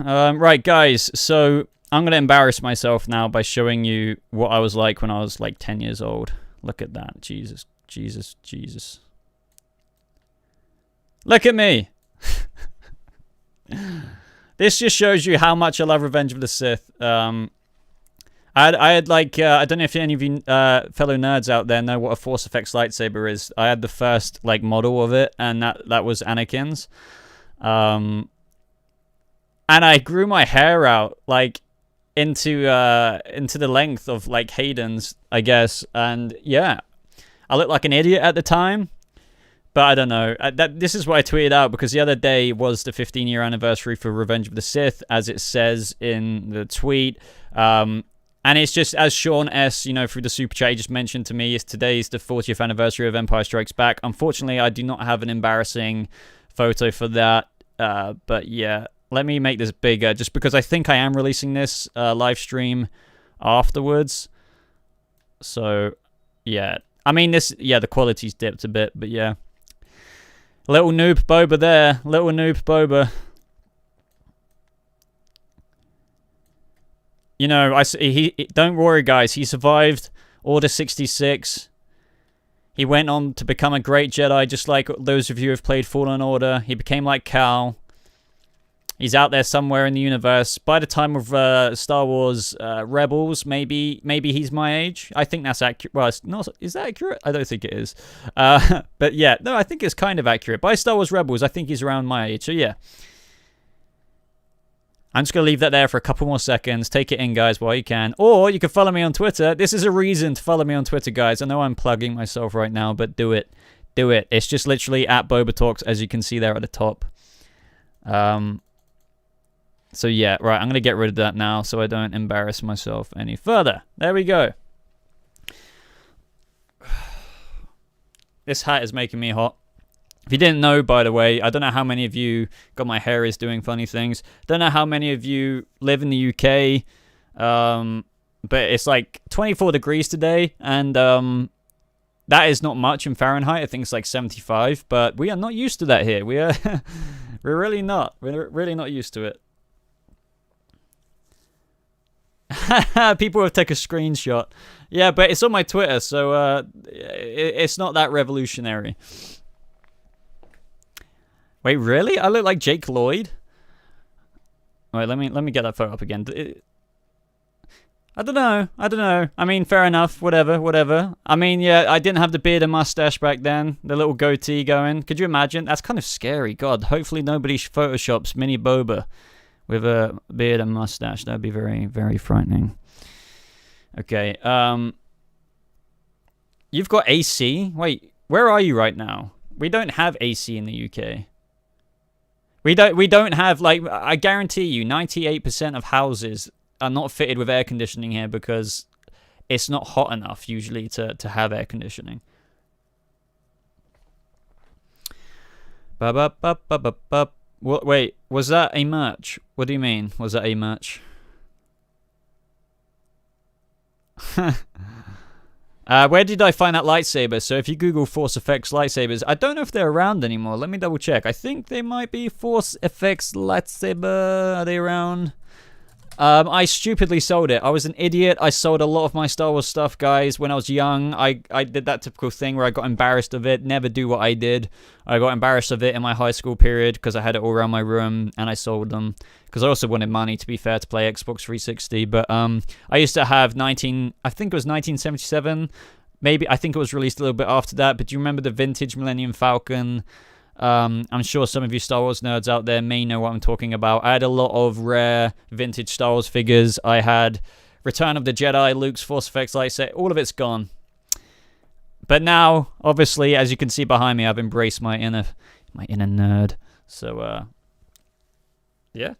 Right, guys, so I'm going to embarrass myself now by showing you what I was like when I was like 10 years old. Look at that. Jesus. Look at me. This just shows you how much I love Revenge of the Sith. I had like, I don't know if any of you fellow nerds out there know what a Force Effects lightsaber is. I had the first like model of it, and that was Anakin's. And I grew my hair out like into the length of like Hayden's, I guess. And yeah, I looked like an idiot at the time, but I don't know. This is what I tweeted out, because the other day was the 15-year anniversary for Revenge of the Sith, as it says in the tweet. And it's just, as Sean S., through the super chat he just mentioned to me, today's the 40th anniversary of Empire Strikes Back. Unfortunately, I do not have an embarrassing photo for that. But yeah, let me make this bigger, just because I think I am releasing this live stream afterwards. So, yeah. I mean, the quality's dipped a bit, but yeah. Little noob Boba there. Don't worry, guys. He survived Order 66. He went on to become a great Jedi, just like those of you who have played Fallen Order. He became like Cal. He's out there somewhere in the universe. By the time of Star Wars Rebels, maybe he's my age. I think that's accurate. Well, it's not. Is that accurate? I don't think it is. But yeah, no, I think it's kind of accurate. By Star Wars Rebels, I think he's around my age. So yeah. I'm just going to leave that there for a couple more seconds. Take it in, guys, while you can. Or you can follow me on Twitter. This is a reason to follow me on Twitter, guys. I know I'm plugging myself right now, but do it. Do it. It's just literally at Boba Talks, as you can see there at the top. So yeah, right, I'm going to get rid of that now so I don't embarrass myself any further. There we go. This hat is making me hot. If you didn't know, by the way, I don't know how many of you, God, my hair is doing funny things. Don't know how many of you live in the UK, but it's like 24 degrees today, and that is not much in Fahrenheit. I think it's like 75, but we are not used to that here. We are, we're really not. We're really not used to it. People have taken a screenshot. Yeah, but it's on my Twitter, so it's not that revolutionary. Wait, really? I look like Jake Lloyd? Wait, let me get that photo up again. I don't know. I mean, fair enough. Whatever. I mean, yeah, I didn't have the beard and mustache back then. The little goatee going. Could you imagine? That's kind of scary. God, hopefully nobody photoshops Mini Boba with a beard and mustache. That'd be very, very frightening. Okay. You've got AC? Wait, where are you right now? We don't have AC in the UK. We don't have, like, I guarantee you 98% of houses are not fitted with air conditioning here because it's not hot enough usually to have air conditioning. Wait, was that a merch? What do you mean? Was that a merch? Where did I find that lightsaber? So if you Google Force Effects lightsabers, I don't know if they're around anymore. Let me double check. I think they might be Force Effects lightsaber. Are they around? I stupidly sold it. I was an idiot. I sold a lot of my Star Wars stuff, guys. When I was young, I did that typical thing where I got embarrassed of it. Never do what I did. I got embarrassed of it in my high school period because I had it all around my room and I sold them. Because I also wanted money, to be fair, to play Xbox 360. But I used to have I think it was 1977. Maybe, I think it was released a little bit after that. But do you remember the vintage Millennium Falcon? I'm sure some of you Star Wars nerds out there may know what I'm talking about. I had a lot of rare vintage Star Wars figures. I had Return of the Jedi, Luke's Force Effects lightsaber. All of it's gone. But now, obviously, as you can see behind me, I've embraced my inner nerd. So, yeah.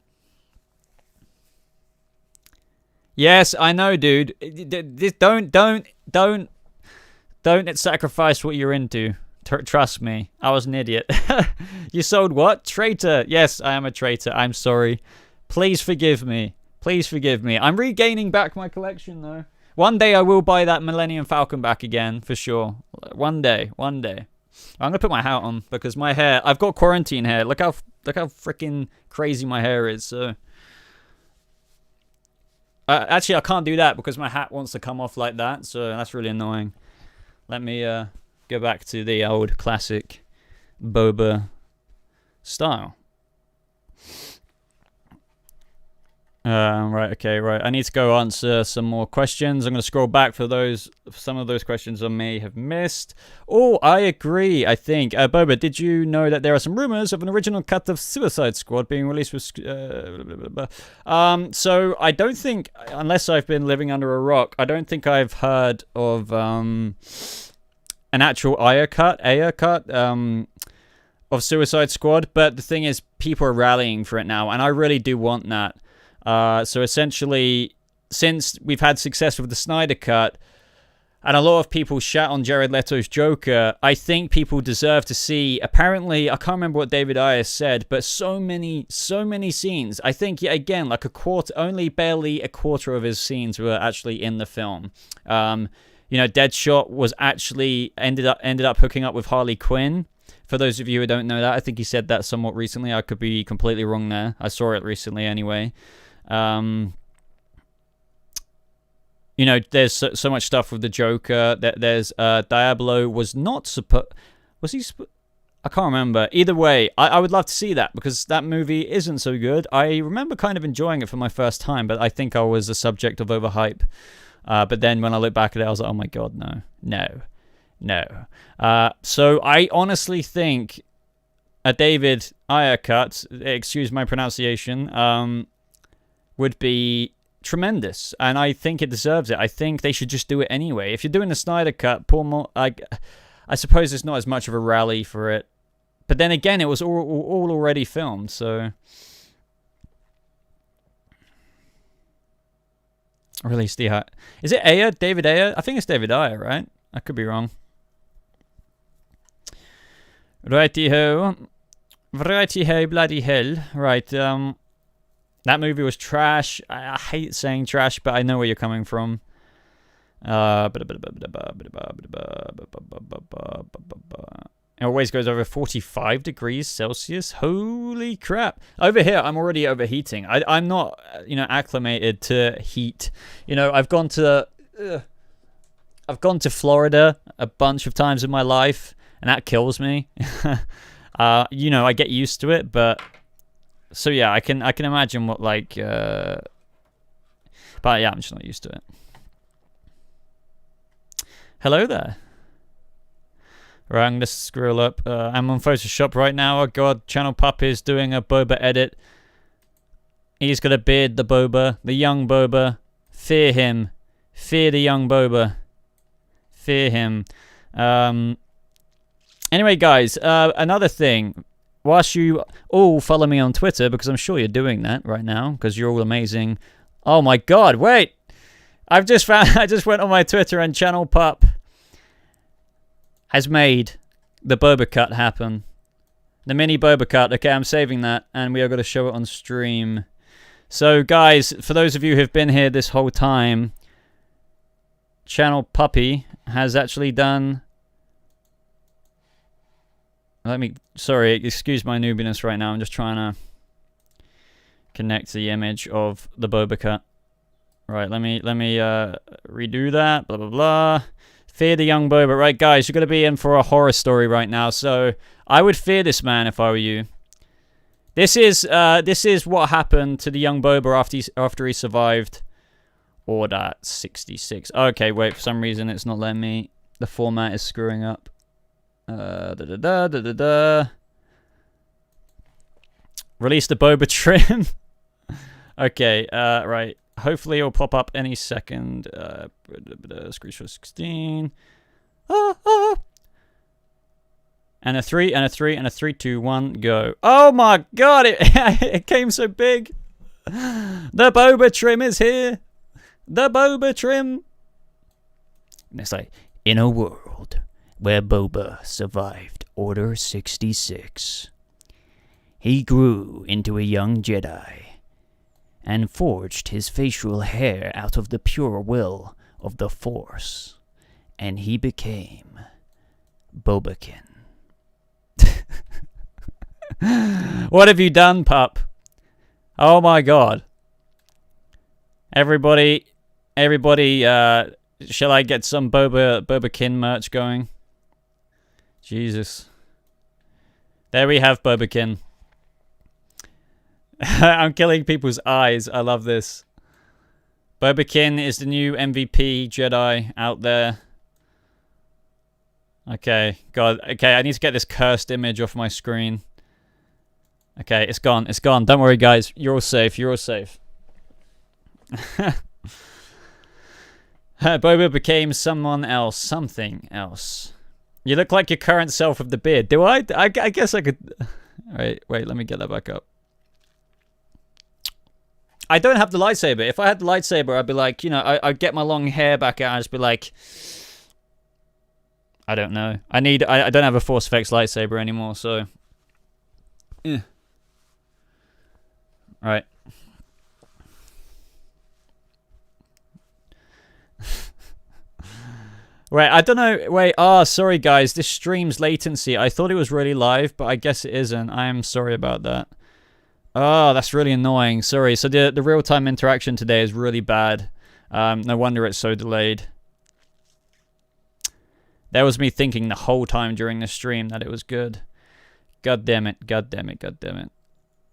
Yes, I know, dude. Don't sacrifice what you're into. Trust me, I was an idiot. You sold what? Traitor. Yes, I am a traitor. I'm sorry. Please forgive me. Please forgive me. I'm regaining back my collection, though. One day I will buy that Millennium Falcon back again, for sure. One day. I'm gonna put my hat on because my hair. I've got quarantine hair. Look how freaking crazy my hair is. So. Actually, I can't do that because my hat wants to come off like that. So that's really annoying. Let me go back to the old classic Boba style. Right, okay, right. I need to go answer some more questions. I'm going to scroll back for some of those questions I may have missed. Oh, I agree, I think. Boba, did you know that there are some rumors of an original cut of Suicide Squad being released with... So I don't think, unless I've been living under a rock, I don't think I've heard of an actual Aya cut of Suicide Squad. But the thing is, people are rallying for it now, and I really do want that. So essentially, since we've had success with the Snyder Cut, and a lot of people shat on Jared Leto's Joker, I think people deserve to see, apparently, I can't remember what David Ayer said, but so many scenes. I think, yeah, again, like only barely a quarter of his scenes were actually in the film. Deadshot was actually ended up hooking up with Harley Quinn. For those of you who don't know that, I think he said that somewhat recently. I could be completely wrong there. I saw it recently anyway. you know, there's so much stuff with the Joker. There's Diablo was not supposed. Was he? I can't remember. Either way, I would love to see that because that movie isn't so good. I remember kind of enjoying it for my first time, but I think I was a subject of overhype. But then when I look back at it, I was like, oh my god, no. So I honestly think a David Ayer cut, excuse my pronunciation, would be tremendous, and I think it deserves it. I think they should just do it anyway. If you're doing the Snyder Cut, I suppose it's not as much of a rally for it. But then again, it was all already filmed, so... Release the... Is it Ayer? David Ayer? I think it's David Ayer, right? I could be wrong. Righty-ho, bloody hell. Right, that movie was trash. I hate saying trash, but I know where you're coming from. It always goes over 45 degrees Celsius. Holy crap. Over here, I'm already overheating. I'm not, acclimated to heat. I've gone to Florida a bunch of times in my life, and that kills me. I get used to it, but... So yeah, I can imagine what, like... But yeah, I'm just not used to it. Hello there. Right, I'm going to scroll up. I'm on Photoshop right now. Oh god, Channel Pup is doing a Boba edit. He's got a beard, the Boba. The young Boba. Fear him. Fear the young Boba. Fear him. Anyway, guys, another thing. Whilst you all follow me on Twitter, because I'm sure you're doing that right now, because you're all amazing. Oh my god, wait! I just went on my Twitter and Channel Pup has made the Boba Cut happen. The mini Boba Cut. Okay, I'm saving that, and we are going to show it on stream. So, guys, for those of you who've been here this whole time, Channel Puppy has actually done... Sorry, excuse my noobiness right now. I'm just trying to connect the image of the Boba Cut. Right, let me redo that. Blah, blah, blah. Fear the young Boba. Right, guys, you're going to be in for a horror story right now. So I would fear this man if I were you. This is what happened to the young Boba after he survived Order 66. Okay, wait, for some reason it's not letting me. The format is screwing up. Release the Boba trim. Okay, right. Hopefully it'll pop up any second. Screenshot 16. And a 3, and a 3, and a 3, 2, 1, go. Oh my god, it came so big. The Boba trim is here. The Boba trim. And it's like, in a world where Boba survived Order 66, he grew into a young Jedi and forged his facial hair out of the pure will of the Force, and he became Bobakin. What have you done, pup? Oh my god. Everybody, shall I get some Bobakin merch going? Jesus. There we have Bobakin. I'm killing people's eyes. I love this. Bobakin is the new MVP Jedi out there. Okay, God. Okay, I need to get this cursed image off my screen. Okay, it's gone. It's gone. Don't worry, guys. You're all safe. You're all safe. Boba became someone else. Something else. You look like your current self with the beard. Do I? I guess I could... Wait, let me get that back up. I don't have the lightsaber. If I had the lightsaber, I'd be like, I'd get my long hair back out and just be like... I don't know. I don't have a Force Effects lightsaber anymore, so... Yeah. Right. Wait, I don't know. Wait, sorry guys. This stream's latency. I thought it was really live, but I guess it isn't. I am sorry about that. Oh, that's really annoying. Sorry. So the real-time interaction today is really bad. No wonder it's so delayed. That was me thinking the whole time during the stream that it was good. God damn it, god damn it, god damn it.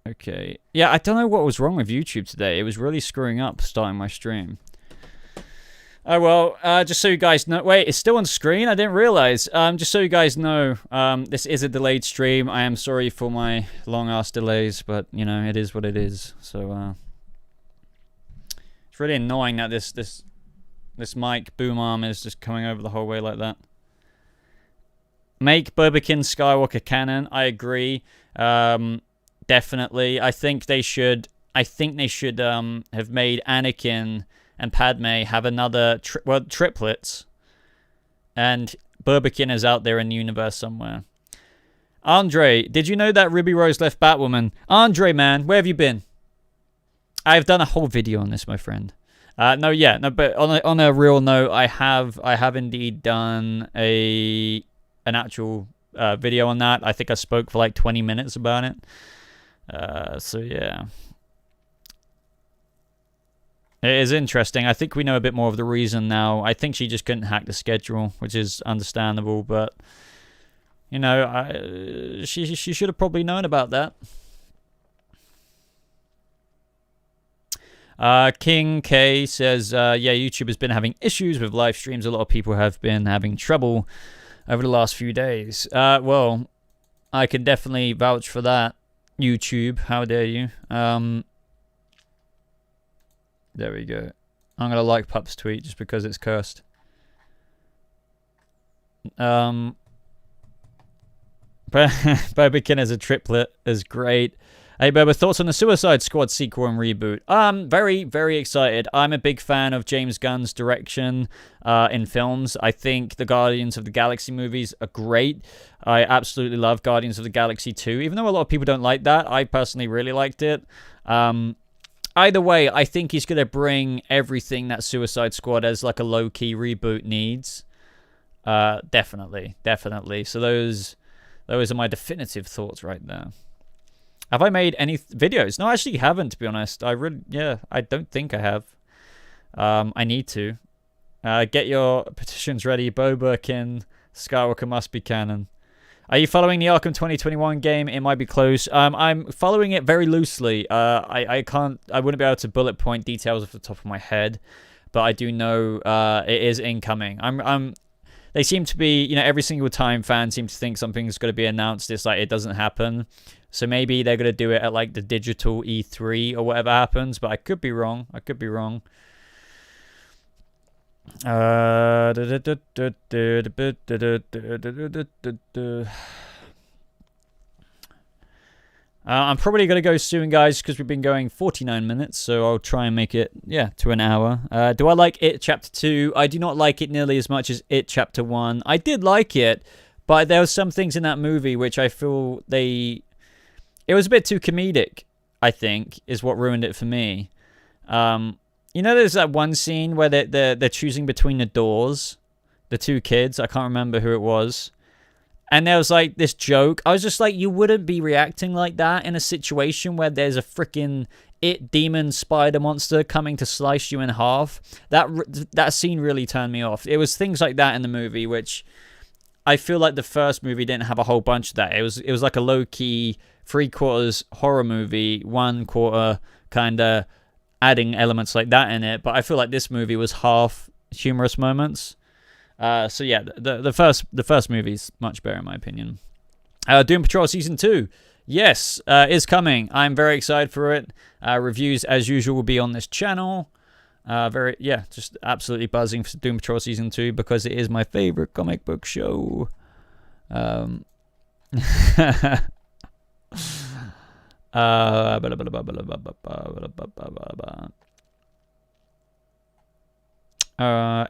Okay. Yeah, I don't know what was wrong with YouTube today. It was really screwing up starting my stream. Oh, well, just so you guys know... Wait, it's still on screen? I didn't realize. Just so you guys know, this is a delayed stream. I am sorry for my long-ass delays, but, you know, it is what it is. So, it's really annoying that this mic boom arm is just coming over the whole way like that. Make Burbakin Skywalker canon. I agree. Definitely. I think they should have made Anakin and Padme have another triplets, and Burbakin is out there in the universe somewhere. Andre, did you know that Ruby Rose left Batwoman? Andre, man, where have you been? I've done a whole video on this, my friend. But on a real note, I have indeed done an actual video on that. I think I spoke for like 20 minutes about it. So yeah. It is interesting. I think we know a bit more of the reason now. I think she just couldn't hack the schedule, which is understandable, but you know, she should have probably known about that. King K says, yeah, YouTube has been having issues with live streams. A lot of people have been having trouble over the last few days. Well, I can definitely vouch for that. YouTube, how dare you? There we go. I'm gonna like Pup's tweet just because it's cursed. Bobakin as a triplet is great. Hey Boba, thoughts on the Suicide Squad sequel and reboot? Very, very excited. I'm a big fan of James Gunn's direction in films. I think the Guardians of the Galaxy movies are great. I absolutely love Guardians of the Galaxy 2, even though a lot of people don't like that. I personally really liked it. Either way, I think he's going to bring everything that Suicide Squad as like a low-key reboot needs. Definitely. So those are my definitive thoughts right there. Have I made any videos? No, I actually haven't, to be honest. I don't think I have. I need to. Get your petitions ready. Bobakin Skywalker must be canon. Are you following the Arkham 2021 game? It might be close. I'm following it very loosely. I wouldn't be able to bullet point details off the top of my head, but I do know it is incoming. They seem to be, you know, every single time fans seem to think something's going to be announced, it's like it doesn't happen. So maybe they're going to do it at like the digital E3 or whatever happens, but I could be wrong. I'm probably going to go soon, guys, because we've been going 49 minutes, so I'll try and make it, to an hour. Do I like It Chapter 2? I do not like it nearly as much as It Chapter 1. I did like it, but there were some things in that movie which I feel it was a bit too comedic, I think, is what ruined it for me. You know, there's that one scene where they're choosing between the doors, the two kids. I can't remember who it was. And there was like this joke. I was just like, you wouldn't be reacting like that in a situation where there's a freaking demon spider monster coming to slice you in half. That scene really turned me off. It was things like that in the movie, which I feel like the first movie didn't have a whole bunch of that. It was like a low-key 3/4 horror movie, 1/4 kind of adding elements like that in it, but I feel like this movie was half humorous moments. So yeah, the first movie's much better in my opinion. Doom Patrol Season 2, yes, is coming. I'm very excited for it. Reviews as usual will be on this channel. Just absolutely buzzing for Doom Patrol Season 2 because it is my favorite comic book show.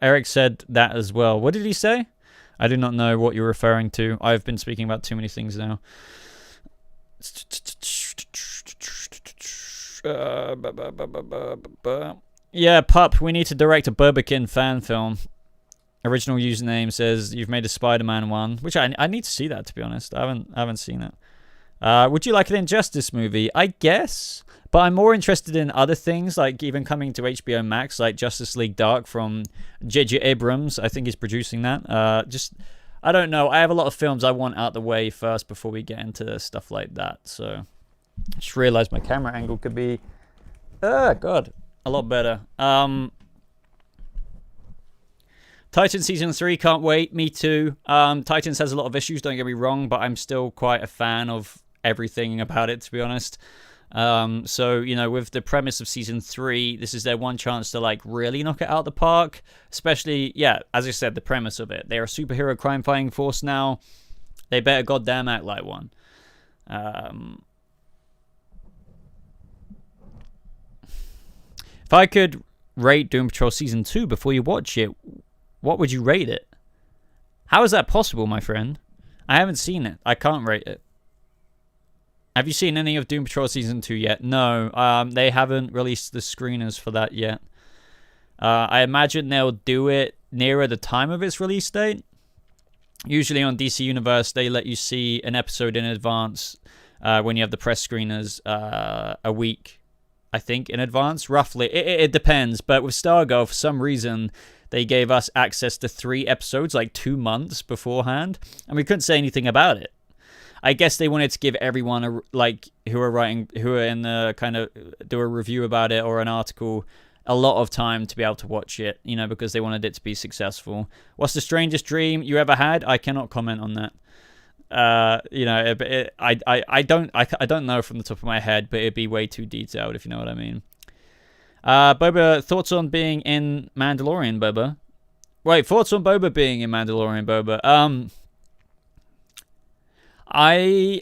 Eric said that as well. What did he say? I do not know what you're referring to. I've been speaking about too many things now. Yeah, Pup, we need to direct a Burbakin fan film. Original username says you've made a Spider-Man one, which I need to see that, to be honest. I haven't seen it. Would you like an Injustice movie? I guess. But I'm more interested in other things, like even coming to HBO Max, like Justice League Dark from J.J. Abrams. I think he's producing that. I don't know. I have a lot of films I want out the way first before we get into stuff like that. So I just realized my camera angle could be, God, a lot better. Titan Season 3, can't wait. Me too. Titans has a lot of issues, don't get me wrong, but I'm still quite a fan of everything about it, to be honest. So, you know, with the premise of Season 3, this is their one chance to, like, really knock it out the park. Especially, yeah, as I said, the premise of it. They're a superhero crime-fighting force now. They better goddamn act like one. If I could rate Doom Patrol Season 2 before you watch it, what would you rate it? How is that possible, my friend? I haven't seen it. I can't rate it. Have you seen any of Doom Patrol Season 2 yet? No. They haven't released the screeners for that yet. I imagine they'll do it nearer the time of its release date. Usually on DC Universe, they let you see an episode in advance when you have the press screeners a week, I think, in advance. Roughly. It depends. But with Stargirl, for some reason, they gave us access to 3 episodes like 2 months beforehand. And we couldn't say anything about it. I guess they wanted to give everyone who are in the kind of do a review about it or an article a lot of time to be able to watch it, you know, because they wanted it to be successful. What's the strangest dream you ever had? I cannot comment on that. You know, I don't know from the top of my head, but it'd be way too detailed if you know what I mean. Boba, thoughts on being in Mandalorian, Boba? Wait, thoughts on Boba being in Mandalorian, Boba? I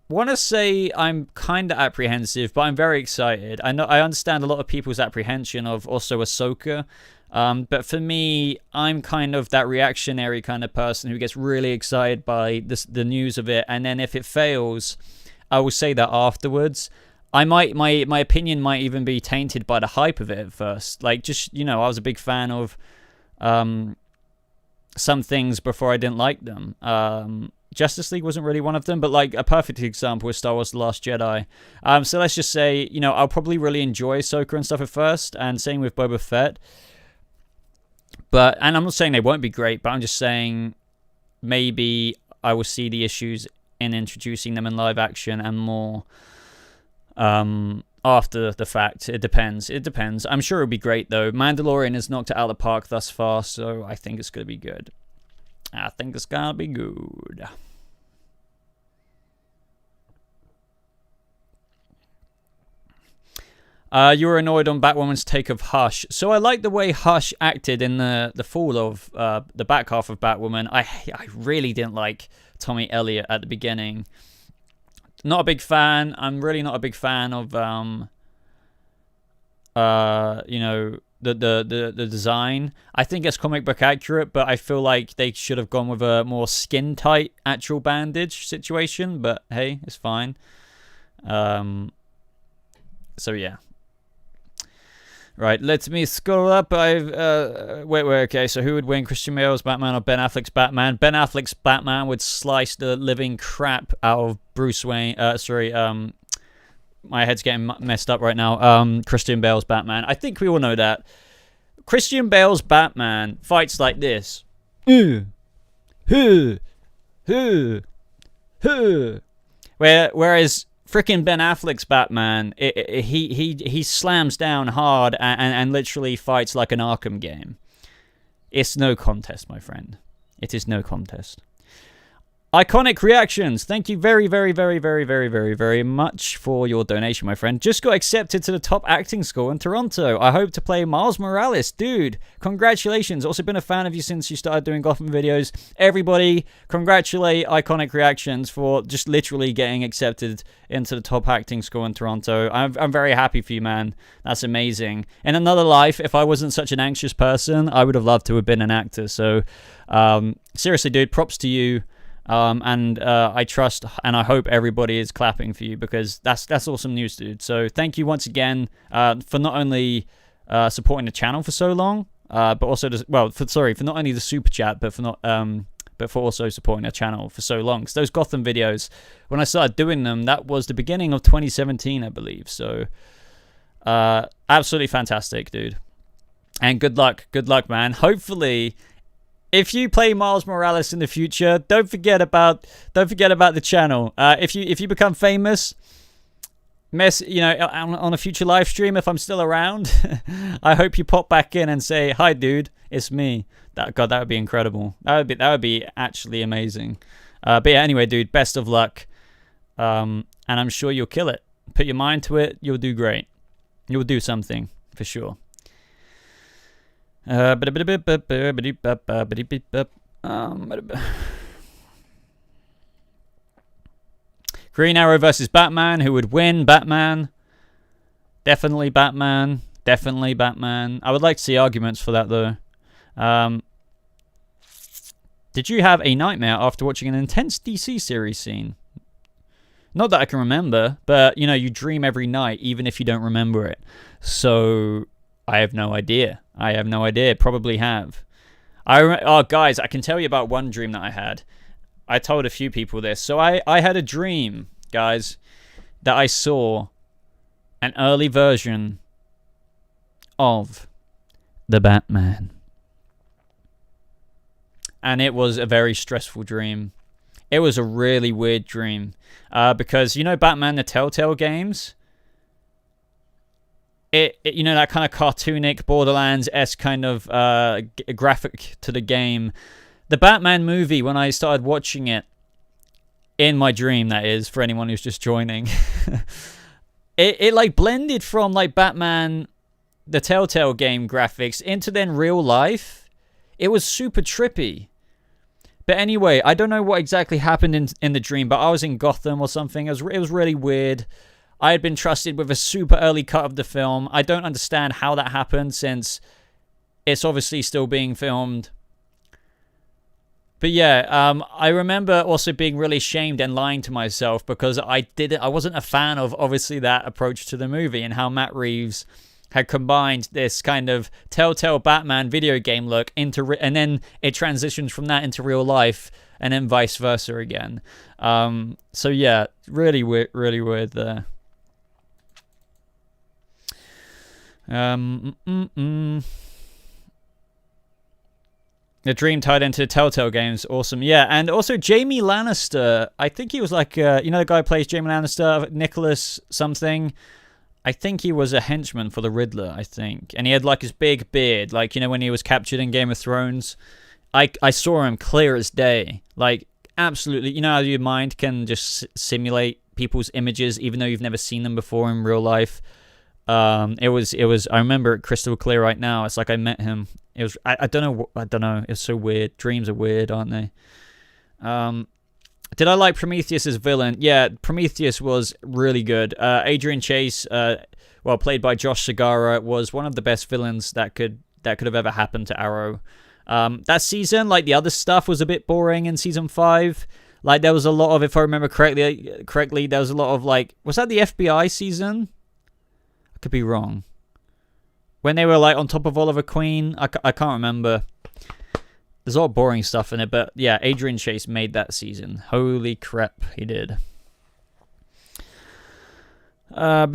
want to say I'm kind of apprehensive, but I'm very excited. I understand a lot of people's apprehension of also Ahsoka, but for me, I'm kind of that reactionary kind of person who gets really excited by the news of it, and then if it fails, I will say that afterwards. My opinion might even be tainted by the hype of it at first. Like, just, you know, I was a big fan of some things before I didn't like them. Justice League wasn't really one of them, but like a perfect example is Star Wars The Last Jedi. So let's just say, you know, I'll probably really enjoy Ahsoka and stuff at first, and same with Boba Fett. And I'm not saying they won't be great, but I'm just saying maybe I will see the issues in introducing them in live action and more after the fact. It depends. I'm sure it'll be great, though. Mandalorian has knocked it out of the park thus far, so I think it's going to be good. I think it's gonna be good. You were annoyed on Batwoman's take of Hush. So I like the way Hush acted in the fall of the back half of Batwoman. I really didn't like Tommy Elliott at the beginning. Not a big fan. I'm really not a big fan of you know, the design. I think it's comic book accurate, but I feel like they should have gone with a more skin tight actual bandage situation, but hey, it's fine. So yeah. Right, let me scroll up. Wait, okay, so who would win, Christian Bale's Batman or Ben Affleck's Batman? Ben Affleck's Batman would slice the living crap out of Bruce Wayne. My head's getting messed up right now. Christian Bale's Batman. I think we all know that. Christian Bale's Batman fights like this. Whereas freaking Ben Affleck's Batman, he slams down hard and literally fights like an Arkham game. It's no contest, my friend. It is no contest. Iconic Reactions. Thank you very, very, very, very, very, very, very much for your donation, my friend. Just got accepted to the top acting school in Toronto. I hope to play Miles Morales. Dude, congratulations. Also been a fan of you since you started doing Gotham videos. Everybody, congratulate Iconic Reactions for just literally getting accepted into the top acting school in Toronto. I'm very happy for you, man. That's amazing. In another life, if I wasn't such an anxious person, I would have loved to have been an actor. So, seriously, dude, props to you. I trust and I hope everybody is clapping for you, because that's awesome news, dude. So thank you once again for not only supporting the channel for so long, but also for not only the super chat, but but for also supporting our channel for so long. Because those Gotham videos, when I started doing them, that was the beginning of 2017, I believe. So, absolutely fantastic, dude. And good luck, man. Hopefully, if you play Miles Morales in the future, don't forget about the channel. If you become famous, on a future live stream, if I'm still around, I hope you pop back in and say, "Hi, dude, it's me." That would be incredible. That would be actually amazing. But yeah, anyway, dude, best of luck. And I'm sure you'll kill it. Put your mind to it. You'll do great. You'll do something for sure. Green Arrow versus Batman. Who would win? Batman. Definitely Batman. Definitely Batman. I would like to see arguments for that, though. Did you have a nightmare after watching an intense DC series scene? Not that I can remember, but, you dream every night, even if you don't remember it. So, I have no idea. Probably have. Guys, I can tell you about one dream that I had. I told a few people this. So I had a dream, guys, that I saw an early version of the Batman. And it was a very stressful dream. It was a really weird dream. Because, Batman, the Telltale games? It that kind of cartoonic, Borderlands-esque kind of graphic to the game. The Batman movie, when I started watching it, in my dream, that is, for anyone who's just joining, it like blended from like Batman, the Telltale game graphics into then real life. It was super trippy. But anyway, I don't know what exactly happened in the dream, but I was in Gotham or something. It was really weird. I had been trusted with a super early cut of the film. I don't understand how that happened, since it's obviously still being filmed. But yeah, I remember also being really ashamed and lying to myself because I wasn't a fan of, obviously, that approach to the movie and how Matt Reeves had combined this kind of Telltale Batman video game look and then it transitions from that into real life and then vice versa again. So yeah, really weird there. The dream tied into the Telltale games. Awesome. Yeah, and also Jamie Lannister. I think he was like, the guy who plays Jamie Lannister, Nicholas something. I think he was a henchman for the Riddler, I think. And he had like his big beard, like, when he was captured in Game of Thrones. I saw him clear as day. Like, absolutely. How your mind can just simulate people's images, even though you've never seen them before in real life. It was, I remember it crystal clear right now. It's like I met him. It was, I don't know. It's so weird. Dreams are weird, aren't they? Did I like Prometheus as villain? Yeah, Prometheus was really good. Adrian Chase, played by Josh Segarra, was one of the best villains that could have ever happened to Arrow. That season, like the other stuff, was a bit boring in season 5. Like there was a lot of, if I remember correctly, there was a lot of like, was that the FBI season? I could be wrong. When they were like on top of Oliver Queen, I can't remember. There's a lot of boring stuff in it, but yeah, Adrian Chase made that season. Holy crap, he did. I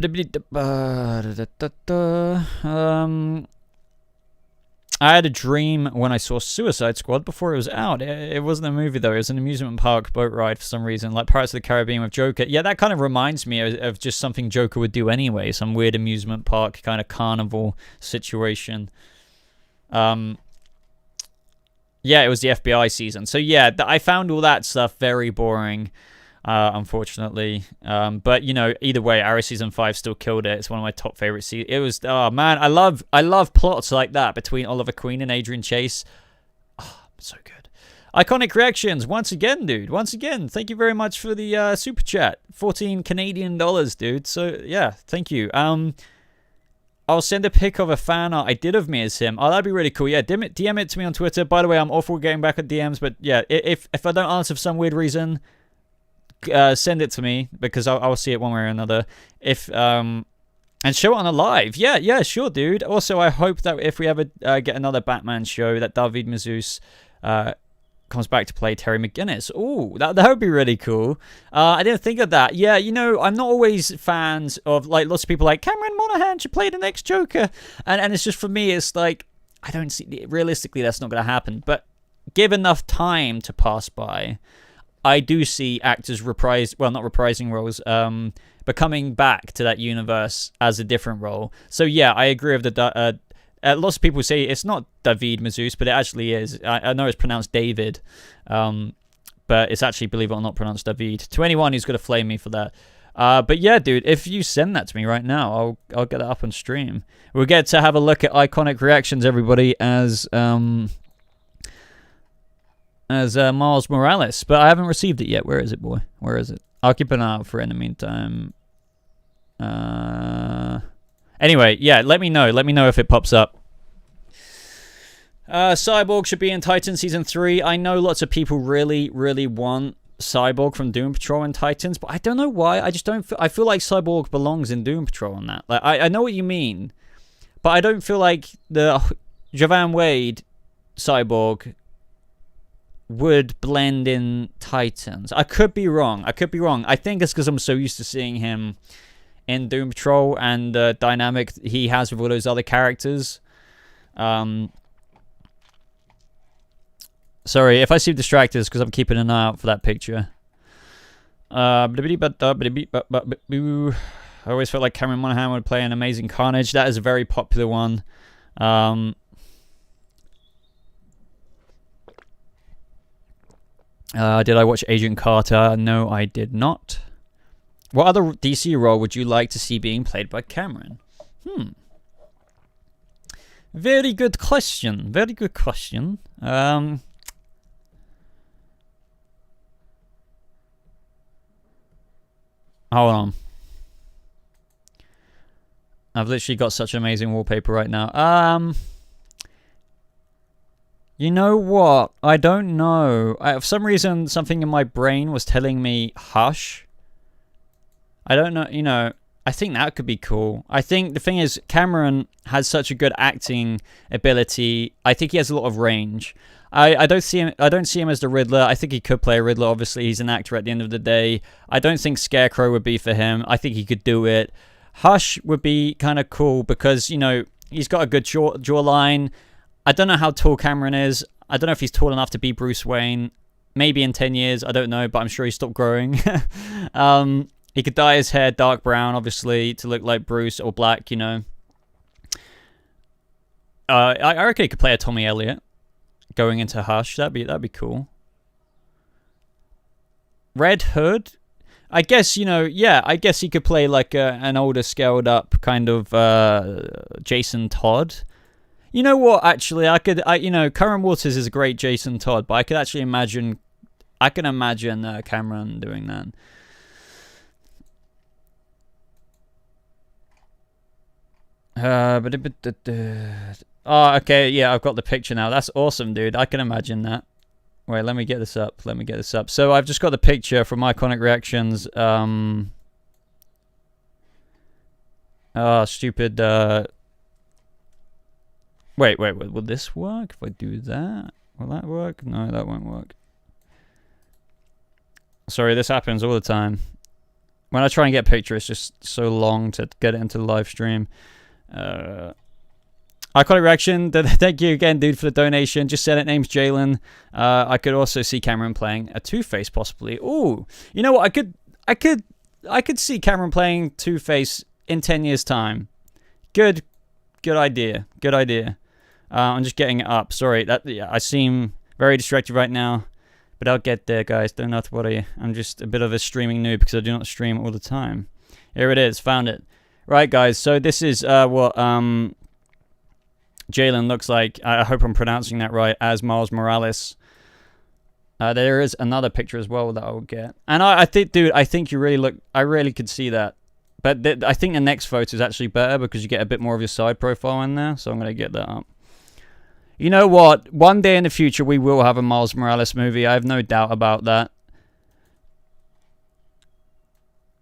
had a dream when I saw Suicide Squad before it was out. It wasn't a movie, though. It was an amusement park boat ride for some reason, like Pirates of the Caribbean with Joker. Yeah, that kind of reminds me of just something Joker would do anyway, some weird amusement park kind of carnival situation. Yeah, it was the FBI season. So yeah, I found all that stuff very boring, unfortunately. But either way, Arrow season 5 still killed it. It's one of my top favorite seasons. It was, oh man, I love plots like that between Oliver Queen and Adrian Chase. Oh, so good. Iconic reactions once again, dude. Once again, thank you very much for the super chat. 14 Canadian dollars, dude. So yeah, thank you. I'll send a pic of a fan art I did of me as him. Oh, that'd be really cool. Yeah, DM it to me on Twitter. By the way, I'm awful getting back at DMs, but yeah, if I don't answer for some weird reason, send it to me because I'll see it one way or another. And show it on a live. Yeah, sure, dude. Also, I hope that if we ever get another Batman show, that David Mazouz comes back to play Terry McGinnis. Ooh, that would be really cool. I didn't think of that. Yeah, you know, I'm not always fans of, like, lots of people like, Cameron Monaghan should play the next Joker. And it's just, for me, it's like, I don't see, realistically, that's not going to happen. But give enough time to pass by, I do see actors not reprising roles, but coming back to that universe as a different role. So yeah, I agree with the lots of people say it's not David Mazouz, but it actually is. I know it's pronounced David, but it's actually, believe it or not, pronounced David. To anyone who's going to flame me for that. But yeah, dude, if you send that to me right now, I'll get it up on stream. We'll get to have a look at iconic reactions, everybody, as Miles Morales. But I haven't received it yet. Where is it, boy? Where is it? I'll keep an eye out for it in the meantime. Anyway, yeah, let me know. Let me know if it pops up. Cyborg should be in Titans Season 3. I know lots of people really, really want Cyborg from Doom Patrol and Titans, but I don't know why. I just don't feel... I feel like Cyborg belongs in Doom Patrol on that. Like, I know what you mean, but I don't feel like the Javan Wade Cyborg would blend in Titans. I could be wrong. I think it's because I'm so used to seeing him in Doom Patrol and the dynamic he has with all those other characters. Sorry, if I seem distracted, it's because I'm keeping an eye out for that picture. I always felt like Cameron Monaghan would play an amazing Carnage. That is a very popular one. Did I watch Agent Carter? No, I did not. What other DC role would you like to see being played by Cameron? Very good question. Very good question. Hold on. I've literally got such amazing wallpaper right now. You know what? I don't know. For some reason, something in my brain was telling me Hush. I don't know, you know, I think that could be cool. I think the thing is, Cameron has such a good acting ability. I think he has a lot of range. I don't see him as the Riddler. I think he could play a Riddler. Obviously, he's an actor at the end of the day. I don't think Scarecrow would be for him. I think he could do it. Hush would be kind of cool because, you know, he's got a good jawline. I don't know how tall Cameron is. I don't know if he's tall enough to be Bruce Wayne. Maybe in 10 years. I don't know, but I'm sure he stopped growing. He could dye his hair dark brown, obviously, to look like Bruce, or black, you know. I reckon he could play a Tommy Elliott going into Hush. That'd be cool. Red Hood? I guess, you know, yeah, I guess he could play like an older, scaled up kind of Jason Todd. You know what, actually, you know, Curran Waters is a great Jason Todd, but I could actually imagine, Cameron doing that. Oh, okay, yeah, I've got the picture now. That's awesome, dude. I can imagine that. Wait, let me get this up. So I've just got the picture from Iconic Reactions. Stupid. Wait, will this work? If I do that, will that work? No, that won't work. Sorry, this happens all the time. When I try and get a picture, it's just so long to get it into the live stream. Iconic Reaction, thank you again, dude, for the donation. Just said it, name's Jalen. I could also see Cameron playing a Two-Face, possibly. Ooh, you know what? I could see Cameron playing Two-Face in 10 years' time. Good idea. I'm just getting it up. Sorry, I seem very distracted right now, but I'll get there, guys. Don't have to worry. I'm just a bit of a streaming noob because I do not stream all the time. Here it is. Found it. Right, guys. So this is what Jalen looks like. I hope I'm pronouncing that right, as Miles Morales. There is another picture as well that I'll get. And I think, dude, I think you really look... I really could see that. But I think the next photo is actually better because you get a bit more of your side profile in there. So I'm going to get that up. You know what? One day in the future, we will have a Miles Morales movie. I have no doubt about that.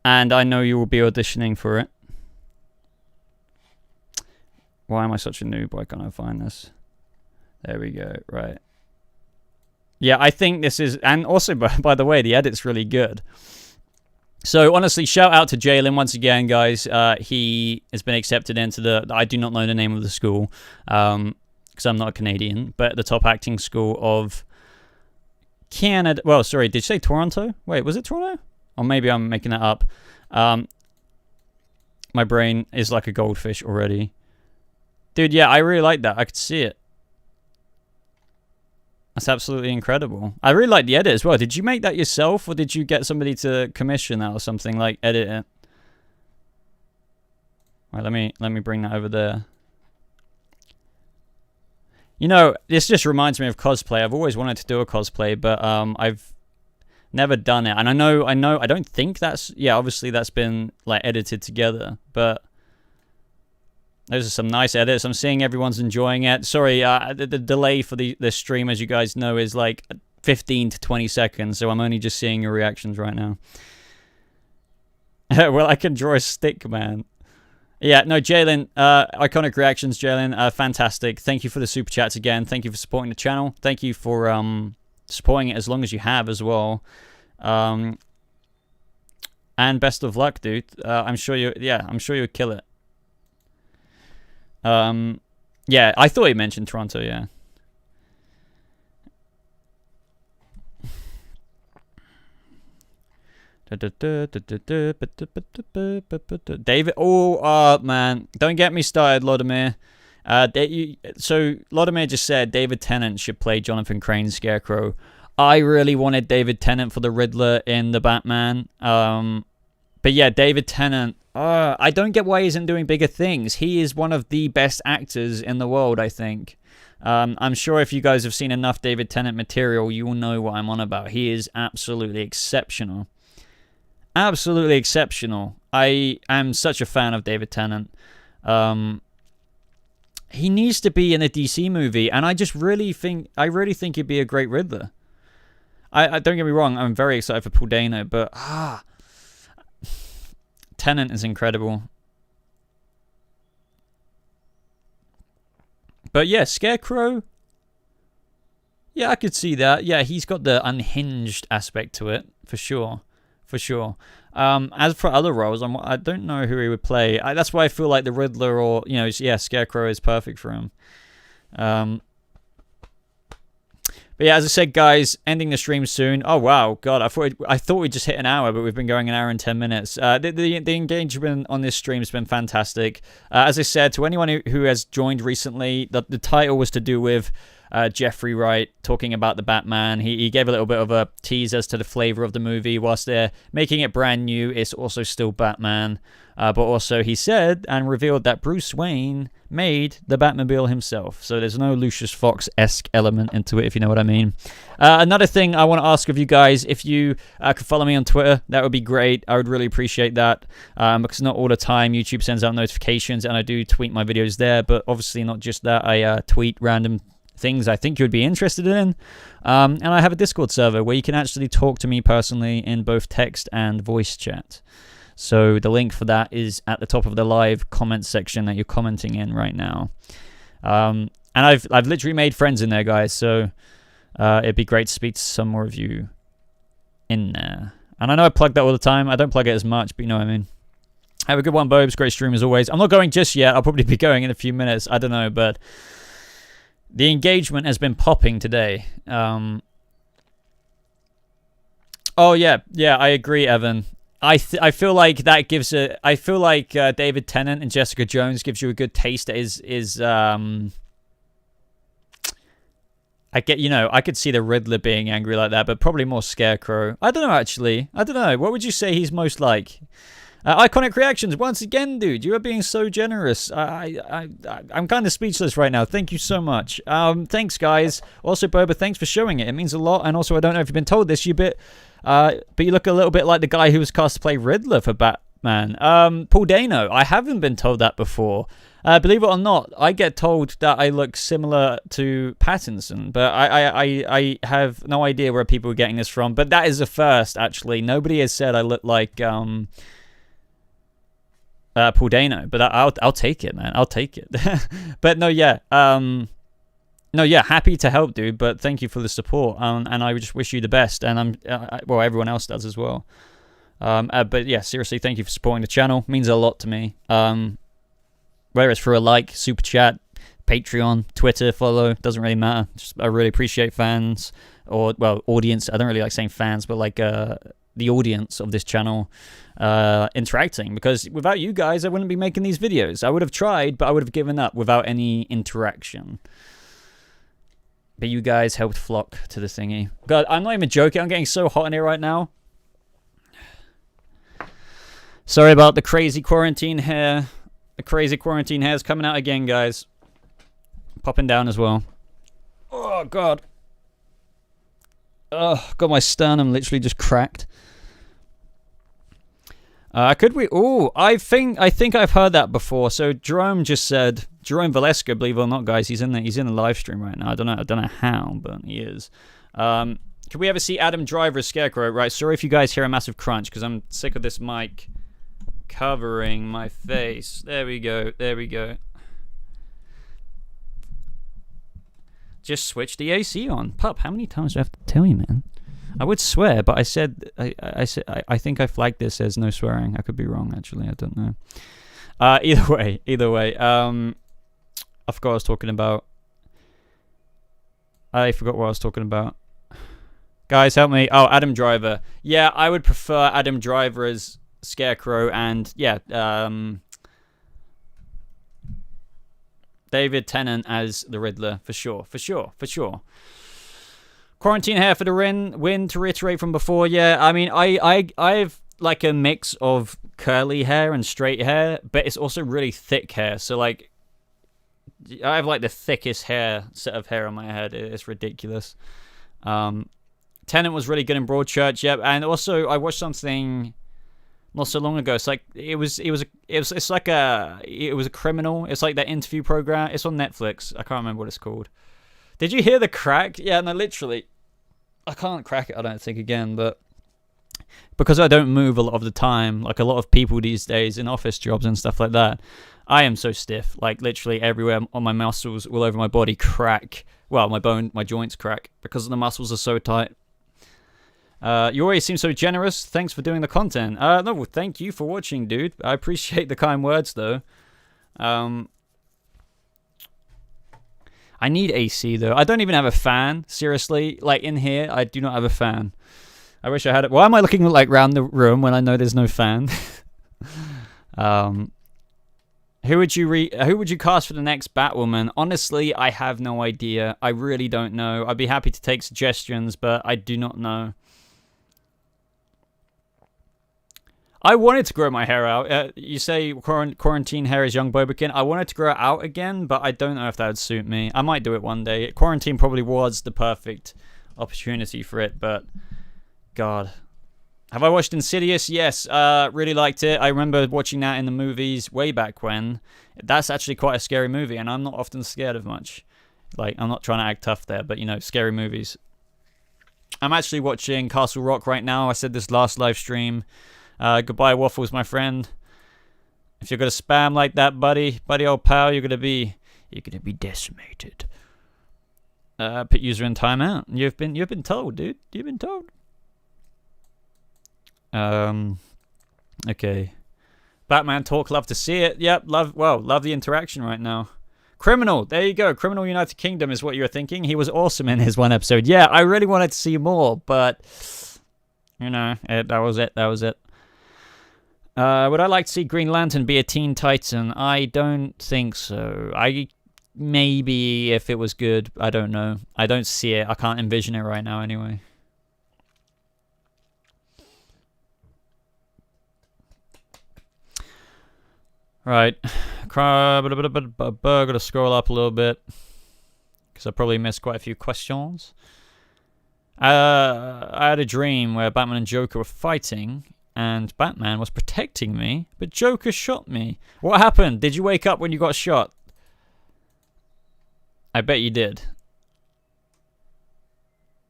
And I know you will be auditioning for it. Why am I such a noob? Why can't I find this? There we go. Right. Yeah, I think this is, and also by the way, the edit's really good. So honestly, shout out to Jalen once again, guys. He has been accepted into the, I do not know the name of the school, because I'm not a Canadian, but the top acting school of Canada. Well, sorry, did you say Toronto? Wait, was it Toronto? Or maybe I'm making that up. My brain is like a goldfish already. Dude, yeah, I really like that. I could see it. That's absolutely incredible. I really like the edit as well. Did you make that yourself, or did you get somebody to commission that or something, like edit it? All right, let me bring that over there. You know, this just reminds me of cosplay. I've always wanted to do a cosplay, but I've never done it. And I don't think that's, yeah, obviously that's been like edited together, but those are some nice edits. I'm seeing everyone's enjoying it. Sorry, the delay for the stream, as you guys know, is like 15 to 20 seconds, so I'm only just seeing your reactions right now. Well, I can draw a stick, man. Yeah, no, Jalen, iconic reactions, Jalen, fantastic. Thank you for the super chats again. Thank you for supporting the channel. Thank you for supporting it as long as you have as well. And best of luck, dude. I'm sure you'll kill it. Yeah, I thought he mentioned Toronto, yeah. David, man, don't get me started, Lodimir. So Lodimir just said David Tennant should play Jonathan Crane's Scarecrow. I really wanted David Tennant for the Riddler in the Batman. But yeah, David Tennant, I don't get why he isn't doing bigger things. He is one of the best actors in the world, I think. I'm sure if you guys have seen enough David Tennant material, you will know what I'm on about. He is absolutely exceptional. Absolutely exceptional. I am such a fan of David Tennant. He needs to be in a DC movie, and I really think he'd be a great Riddler. I don't get me wrong, I'm very excited for Paul Dano, but Tennant is incredible. But yeah, Scarecrow, yeah, I could see that. Yeah, he's got the unhinged aspect to it, for sure. For sure. As for other roles, I don't know who he would play. That's why I feel like the Riddler or, you know, yeah, Scarecrow is perfect for him. But yeah, as I said, guys, ending the stream soon. Oh, wow. God, I thought we'd just hit an hour, but we've been going an hour and 10 minutes. The engagement on this stream has been fantastic. As I said, to anyone who has joined recently, the title was to do with Jeffrey Wright talking about the Batman. He gave a little bit of a tease as to the flavor of the movie. Whilst they're making it brand new, it's also still Batman. But also he said and revealed that Bruce Wayne made the Batmobile himself. So there's no Lucius Fox-esque element into it, if you know what I mean. Another thing I want to ask of you guys, if you could follow me on Twitter, that would be great. I would really appreciate that, because not all the time YouTube sends out notifications, and I do tweet my videos there. But obviously not just that, I tweet random things I think you'd be interested in. And I have a Discord server where you can actually talk to me personally in both text and voice chat. So the link for that is at the top of the live comment section that you're commenting in right now. And I've literally made friends in there, guys. So it'd be great to speak to some more of you in there. And I know I plug that all the time. I don't plug it as much, but you know what I mean. Have a good one, Bobes. Great stream as always. I'm not going just yet. I'll probably be going in a few minutes. I don't know, but the engagement has been popping today. Oh yeah, I agree, Evan. I feel like that gives a. I feel like David Tennant and Jessica Jones gives you a good taste. I get, you know, I could see the Riddler being angry like that, but probably more Scarecrow. I don't know, actually. I don't know. What would you say he's most like? Iconic reactions once again, dude. You are being so generous. I'm kind of speechless right now. Thank you so much. Thanks, guys. Also, Boba, thanks for showing it. It means a lot. And also, I don't know if you've been told this, but you look a little bit like the guy who was cast to play Riddler for Batman. Paul Dano. I haven't been told that before. Believe it or not, I get told that I look similar to Pattinson, but I have no idea where people are getting this from. But that is a first, actually. Nobody has said I look like Paul Dano, but I'll take it, man. I'll take it. But no, yeah. No, No, yeah, happy to help, dude. But thank you for the support, and I just wish you the best. And well, everyone else does as well. But yeah, seriously, thank you for supporting the channel. It means a lot to me. Whether it's for a like, super chat, Patreon, Twitter follow, doesn't really matter. I really appreciate fans, or well, audience. I don't really like saying fans, but like the audience of this channel interacting, because without you guys, I wouldn't be making these videos. I would have tried, but I would have given up without any interaction. But you guys helped flock to the thingy. God, I'm not even joking. I'm getting so hot in here right now. Sorry about the crazy quarantine hair. The crazy quarantine hair is coming out again, guys. Popping down as well. Oh, God. Oh, God, my sternum literally just cracked. Could we? Oh, I think I've heard that before. So Jerome just said, Jerome Valesco, believe it or not, guys, he's in the live stream right now. I don't know how, but he is. Could we ever see Adam Driver as Scarecrow? Right. Sorry if you guys hear a massive crunch, because I'm sick of this mic covering my face. There we go. There we go. Just switch the AC on. Pup, how many times do I have to tell you, man? I would swear, but I said I think I flagged this as no swearing. I could be wrong, actually. I don't know. Either way. I forgot what I was talking about. Guys, help me. Oh, Adam Driver. Yeah, I would prefer Adam Driver as Scarecrow, and yeah, David Tennant as the Riddler, for sure. Quarantine hair for the win, to reiterate from before. Yeah, I mean, I've like a mix of curly hair and straight hair, but it's also really thick hair. So like, I have like the thickest set of hair on my head. It's ridiculous. Tennant was really good in Broadchurch, yeah, and also I watched something not so long ago. It's like it was a criminal. It's like that interview program. It's on Netflix. I can't remember what it's called. Did you hear the crack? Yeah, no, literally. I can't crack it, I don't think, again, but because I don't move a lot of the time, like a lot of people these days in office jobs and stuff like that, I am so stiff. Like literally everywhere on my muscles, all over my body crack. Well, my joints crack because the muscles are so tight. You always seem so generous. Thanks for doing the content. No, thank you for watching, dude. I appreciate the kind words, though. I need AC, though. I don't even have a fan. Seriously. Like, in here, I do not have a fan. I wish I had it. Why am I looking, like, around the room when I know there's no fan? Who would you cast for the next Batwoman? Honestly, I have no idea. I really don't know. I'd be happy to take suggestions, but I do not know. I wanted to grow my hair out. You say quarantine hair is young Bobakin. I wanted to grow it out again, but I don't know if that would suit me. I might do it one day. Quarantine probably was the perfect opportunity for it, but God. Have I watched Insidious? Yes, really liked it. I remember watching that in the movies way back when. That's actually quite a scary movie, and I'm not often scared of much. Like, I'm not trying to act tough there, but, you know, scary movies. I'm actually watching Castle Rock right now. I said this last live stream. Goodbye, Waffles, my friend. If you're gonna spam like that, buddy old pal, you're gonna be decimated. Put user in timeout. You've been told, dude. You've been told. Okay. Batman talk, love to see it. Yep, love the interaction right now. Criminal, there you go. Criminal United Kingdom is what you were thinking. He was awesome in his one episode. Yeah, I really wanted to see more, but you know, that was it. Would I like to see Green Lantern be a Teen Titan? I don't think so. Maybe if it was good. I don't know. I don't see it. I can't envision it right now anyway. Right. Gotta scroll up a little bit, because I probably missed quite a few questions. I had a dream where Batman and Joker were fighting, and Batman was protecting me, but Joker shot me. What happened? Did you wake up when you got shot? I bet you did.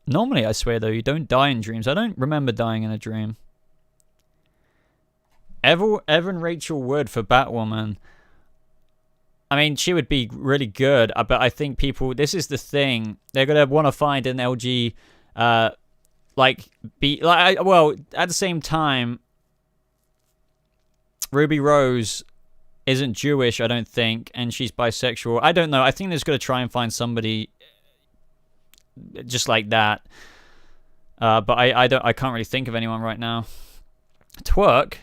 Normally, I swear, though, you don't die in dreams. I don't remember dying in a dream. Evan Rachel Wood for Batwoman. I mean, she would be really good, but I think people. This is the thing. They're gonna want to find an LG, well, at the same time, Ruby Rose isn't Jewish, I don't think, and she's bisexual. I don't know. I think they're just gonna try and find somebody just like that. But I can't really think of anyone right now. Twerk.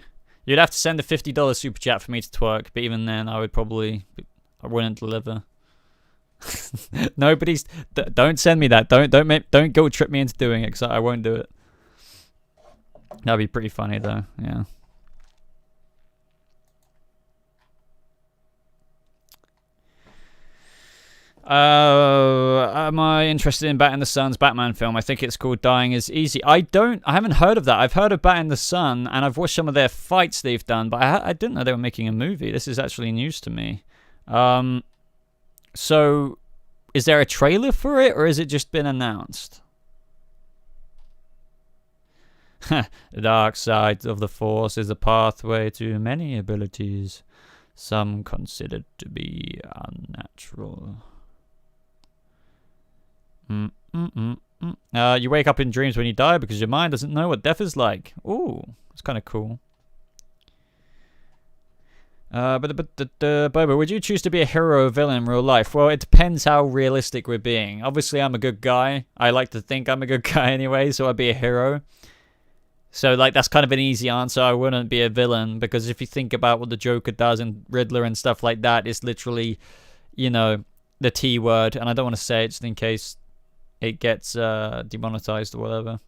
You'd have to send a $50 super chat for me to twerk, but even then, I wouldn't deliver. Don't send me that. Don't guilt trip me into doing it, because I won't do it. That'd be pretty funny though. Yeah. Am I interested in Bat in the Sun's Batman film? I think it's called Dying is Easy. I haven't heard of that. I've heard of Bat in the Sun, and I've watched some of their fights they've done, but I didn't know they were making a movie. This is actually news to me. So is there a trailer for it, or has it just been announced? The dark side of the Force is a pathway to many abilities, some considered to be unnatural. You wake up in dreams when you die because your mind doesn't know what death is like. Ooh, that's kind of cool. Bobo, would you choose to be a hero or villain in real life? Well, it depends how realistic we're being. Obviously, I'm a good guy. I like to think I'm a good guy anyway, so I'd be a hero. So, like, that's kind of an easy answer. I wouldn't be a villain, because if you think about what the Joker does and Riddler and stuff like that, it's literally, you know, the T word. And I don't want to say it just in case it gets demonetized or whatever.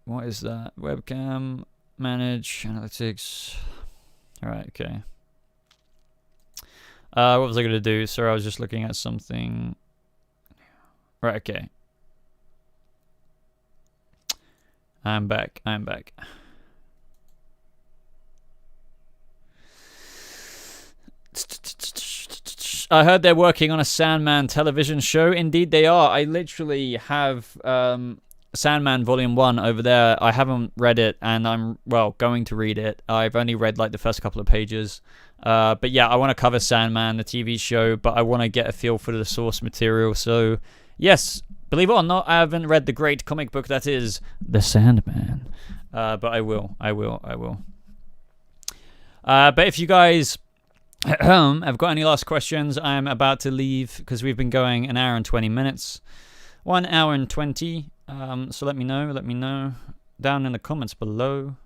What is that? Webcam, manage, analytics. Alright, okay. What was I going to do? Sorry, I was just looking at something. Right, okay. I'm back. I heard they're working on a Sandman television show. Indeed they are. I literally have Sandman Volume 1 over there. I haven't read it, and I'm, well, going to read it. I've only read like the first couple of pages. But yeah, I want to cover Sandman, the TV show, but I want to get a feel for the source material. So yes, believe it or not, I haven't read the great comic book that is The Sandman. But I will. But if you guys have got any last questions, I'm about to leave because we've been going an hour and 20 minutes. 1 hour and 20. So let me know down in the comments below.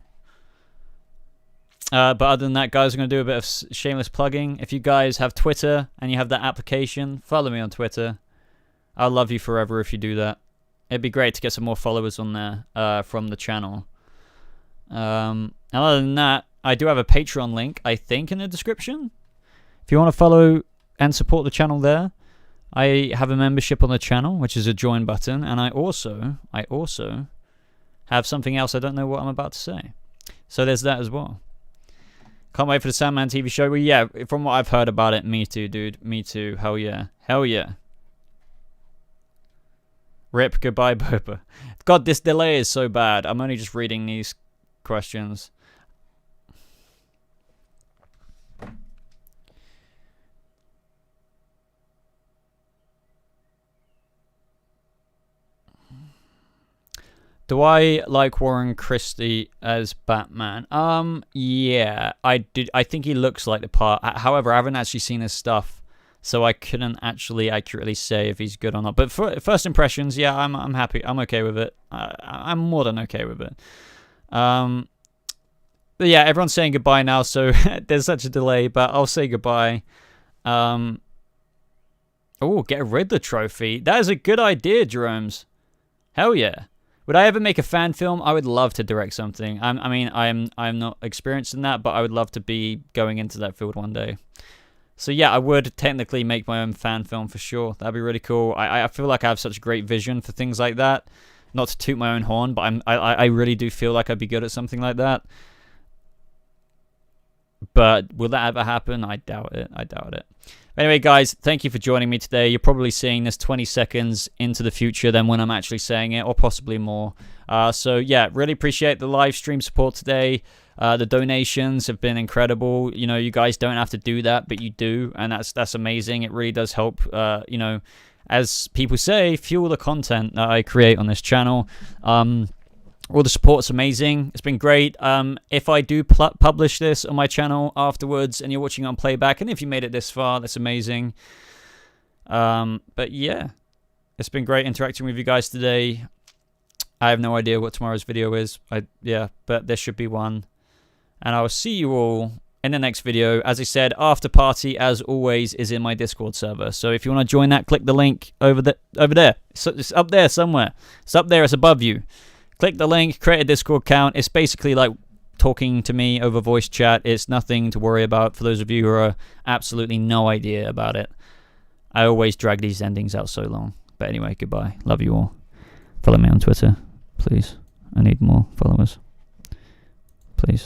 But other than that, guys, I'm going to do a bit of shameless plugging. If you guys have Twitter and you have that application, follow me on Twitter. I'll love you forever if you do that. It'd be great to get some more followers on there from the channel. And other than that, I do have a Patreon link, I think, in the description. If you want to follow and support the channel there, I have a membership on the channel, which is a join button, and I also have something else. I don't know what I'm about to say. So there's that as well. Can't wait for the Sandman TV show. Well, yeah, from what I've heard about it, me too, dude. Me too. Hell yeah. Hell yeah. Rip, goodbye, Boba. God, this delay is so bad. I'm only just reading these questions. Do I like Warren Christie as Batman? Yeah, I did. I think he looks like the part. However, I haven't actually seen his stuff, so I couldn't actually accurately say if he's good or not. But for first impressions, yeah, I'm happy. I'm okay with it. I'm more than okay with it. But yeah, everyone's saying goodbye now, so there's such a delay. But I'll say goodbye. Oh, get a Riddler trophy. That is a good idea, Jerome's. Hell yeah. Would I ever make a fan film? I would love to direct something. I mean, I'm not experienced in that, but I would love to be going into that field one day. So yeah, I would technically make my own fan film for sure. That'd be really cool. I feel like I have such great vision for things like that. Not to toot my own horn, but I really do feel like I'd be good at something like that. But will that ever happen? I doubt it. I doubt it. Anyway, guys, thank you for joining me today. You're probably seeing this 20 seconds into the future than when I'm actually saying it, or possibly more. So, yeah, really appreciate the live stream support today. The donations have been incredible. You know, you guys don't have to do that, but you do, and that's amazing. It really does help, you know, as people say, fuel the content that I create on this channel. All the support's amazing. It's been great. If I do publish this on my channel afterwards and you're watching on playback, and if you made it this far, that's amazing. But yeah, it's been great interacting with you guys today. I have no idea what tomorrow's video is. But there should be one. And I will see you all in the next video. As I said, after party, as always, is in my Discord server. So if you want to join that, click the link over there. It's up there somewhere. It's up there. It's above you. Click the link, create a Discord account. It's basically like talking to me over voice chat. It's nothing to worry about for those of you who are absolutely no idea about it. I always drag these endings out so long. But anyway, goodbye. Love you all. Follow me on Twitter, please. I need more followers.